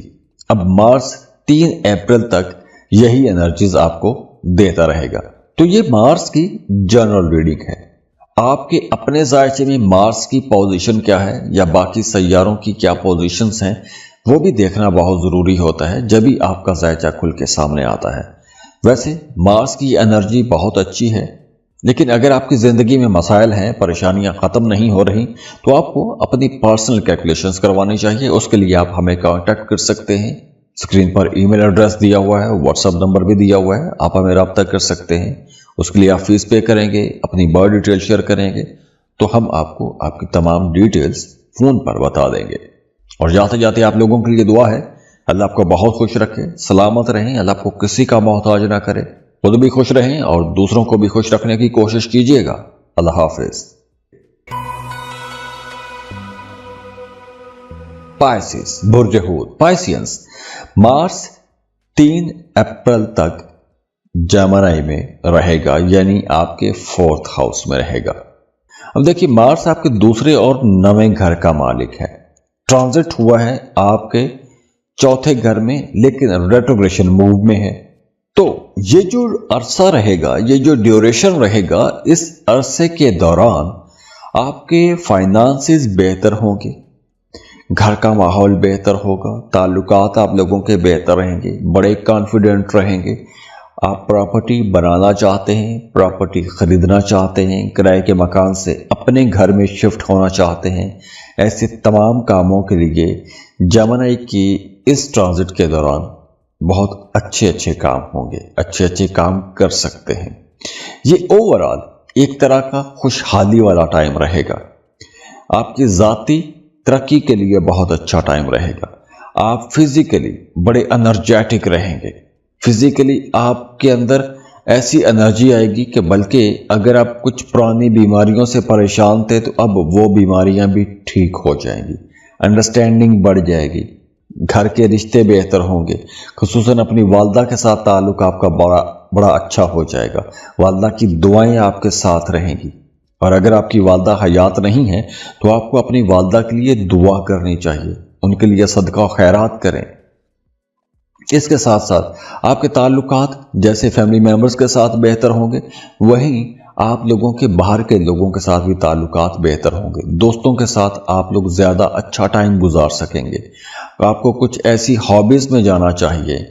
अब मार्स 3 अप्रैल तक यही एनर्जीज आपको देता रहेगा। तो ये मार्स की जनरल रीडिंग है। आपके अपने जायचे में मार्स की पोजीशन क्या है या बाकी सैयारों की क्या पोजीशंस हैं, वो भी देखना बहुत ज़रूरी होता है जब भी आपका जायचा खुल के सामने आता है। वैसे मार्स की एनर्जी बहुत अच्छी है, लेकिन अगर आपकी ज़िंदगी में मसाइल हैं, परेशानियां ख़त्म नहीं हो रही, तो आपको अपनी पर्सनल कैलकुलेशंस करवानी चाहिए। उसके लिए आप हमें कांटेक्ट कर सकते हैं। स्क्रीन पर ईमेल एड्रेस दिया हुआ है, व्हाट्सएप नंबर भी दिया हुआ है, आप हमें रब्ता कर सकते हैं। उसके लिए आप फीस पे करेंगे, अपनी बर्थ डिटेल शेयर करेंगे, तो हम आपको आपकी तमाम डिटेल्स फ़ोन पर बता देंगे। और जाते जाते आप लोगों के लिए दुआ है, अल्लाह आपको बहुत खुश रखे, सलामत रहें, अल्लाह आपको किसी का मोहताज ना करे, खुद भी खुश रहें और दूसरों को भी खुश रखने की कोशिश कीजिएगा। अल्लाह हाफिज। पाइसिस, बुर्ज हूत, पाइसियंस, मार्स 3 अप्रैल तक जेमिनी में रहेगा, यानी आपके 4th हाउस में रहेगा। अब देखिए, मार्स आपके दूसरे और 9वें घर का मालिक है। ट्रांजिट हुआ है आपके 4थे घर में, लेकिन रेट्रोग्रेशन मूव में है। तो ये जो अरसा रहेगा, ये जो ड्यूरेशन रहेगा, इस अरसे के दौरान आपके फाइनेंसेस बेहतर होंगे, घर का माहौल बेहतर होगा, ताल्लुकात आप लोगों के बेहतर रहेंगे, बड़े कॉन्फिडेंट रहेंगे। आप प्रॉपर्टी बनाना चाहते हैं, प्रॉपर्टी खरीदना चाहते हैं, किराए के मकान से अपने घर में शिफ्ट होना चाहते हैं, ऐसे तमाम कामों के लिए जेमिनी की इस ट्रांजिट के दौरान बहुत अच्छे काम होंगे, अच्छे काम कर सकते हैं। ये ओवरऑल एक तरह का खुशहाली वाला टाइम रहेगा। आपकी जाती तरक्की के लिए बहुत अच्छा टाइम रहेगा। आप फिजिकली बड़े एनर्जेटिक रहेंगे। फिजिकली आपके अंदर ऐसी एनर्जी आएगी कि बल्कि अगर आप कुछ पुरानी बीमारियों से परेशान थे तो अब वो बीमारियां भी ठीक हो जाएंगी, अंडरस्टैंडिंग बढ़ जाएगी, घर के रिश्ते बेहतर होंगे, खुसूसन अपनी वालदा के साथ ताल्लुक आपका बड़ा अच्छा हो जाएगा। वालदा की दुआएं आपके साथ रहेंगी, और अगर आपकी वालदा हयात नहीं है तो आपको अपनी वालदा के लिए दुआ करनी चाहिए, उनके लिए सदका खैरात करें। इसके साथ साथ आपके ताल्लुकात जैसे फैमिली मेंबर्स के साथ बेहतर होंगे, वहीं आप लोगों के बाहर के लोगों के साथ भी ताल्लुकात बेहतर होंगे। दोस्तों के साथ आप लोग ज़्यादा अच्छा टाइम गुजार सकेंगे। आपको कुछ ऐसी हॉबीज़ में जाना चाहिए,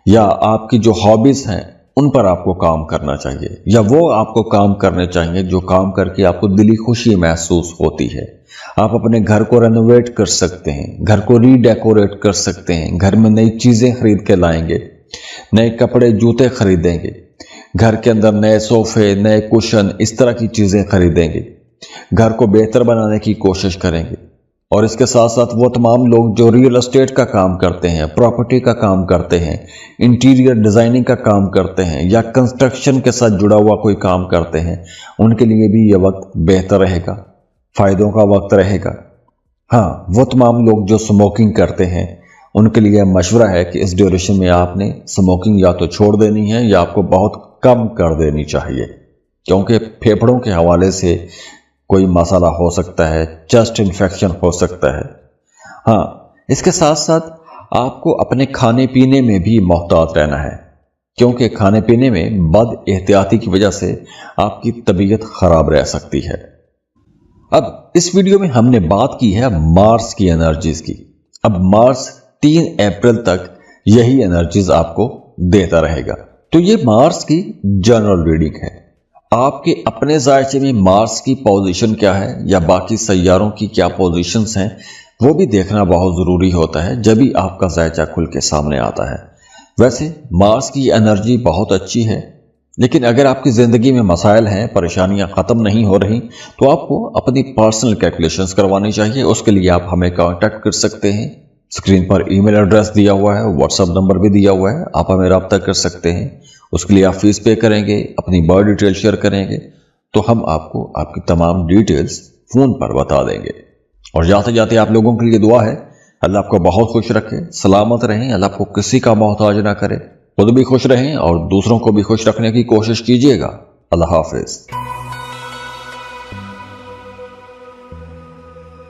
या आपकी जो हॉबीज़ हैं उन पर आपको काम करना चाहिए, या वो आपको काम करने चाहिए जो काम करके आपको दिली खुशी महसूस होती है। आप अपने घर को रेनोवेट कर सकते हैं, घर को रीडेकोरेट कर सकते हैं, घर में नई चीज़ें खरीद के लाएंगे, नए कपड़े जूते खरीदेंगे, घर के अंदर नए सोफे, नए कुशन, इस तरह की चीज़ें खरीदेंगे, घर को बेहतर बनाने की कोशिश करेंगे। और इसके साथ साथ वो तमाम लोग जो रियल एस्टेट का काम करते हैं, प्रॉपर्टी का काम करते हैं, इंटीरियर डिज़ाइनिंग का काम करते हैं, या कंस्ट्रक्शन के साथ जुड़ा हुआ कोई काम करते हैं, उनके लिए भी ये वक्त बेहतर रहेगा, फ़ायदों का वक्त रहेगा। हाँ, वो तमाम लोग जो स्मोकिंग करते हैं उनके लिए मशवरा है कि इस ड्यूरेशन में आपने स्मोकिंग या तो छोड़ देनी है या आपको बहुत कम कर देनी चाहिए, क्योंकि फेफड़ों के हवाले से कोई मसाला हो सकता है, चेस्ट इन्फेक्शन हो सकता है। हाँ, इसके साथ साथ आपको अपने खाने पीने में भी मोहतात रहना है, क्योंकि खाने पीने में बद एहतियाती की वजह से आपकी तबीयत खराब रह सकती है। अब इस वीडियो में हमने बात की है मार्स की एनर्जीज की। अब मार्स 3 अप्रैल तक यही एनर्जीज आपको देता रहेगा। तो ये मार्स की जनरल रीडिंग है। आपके अपने जायचे में मार्स की पोजीशन क्या है या बाकी सैयारों की क्या पोजीशंस हैं, वो भी देखना बहुत ज़रूरी होता है जब भी आपका जायचा खुल के सामने आता है। वैसे मार्स की एनर्जी बहुत अच्छी है, लेकिन अगर आपकी ज़िंदगी में मसाइल हैं, परेशानियां ख़त्म नहीं हो रही, तो आपको अपनी पर्सनल कैलकुलेशंस करवानी चाहिए। उसके लिए आप हमें कांटेक्ट कर सकते हैं। स्क्रीन पर ईमेल एड्रेस दिया हुआ है, व्हाट्सएप नंबर भी दिया हुआ है, आप हमें रब्ता कर सकते हैं। उसके लिए आप फीस पे करेंगे, अपनी बर्थ डिटेल शेयर करेंगे, तो हम आपको आपकी तमाम डिटेल्स फ़ोन पर बता देंगे। और जाते जाते आप लोगों के लिए दुआ है, अल्लाह आपको बहुत खुश रखे, सलामत रहें, अल्लाह आपको किसी का मोहताज ना करे, खुद भी खुश रहें और दूसरों को भी खुश रखने की कोशिश कीजिएगा। अल्लाह हाफिज।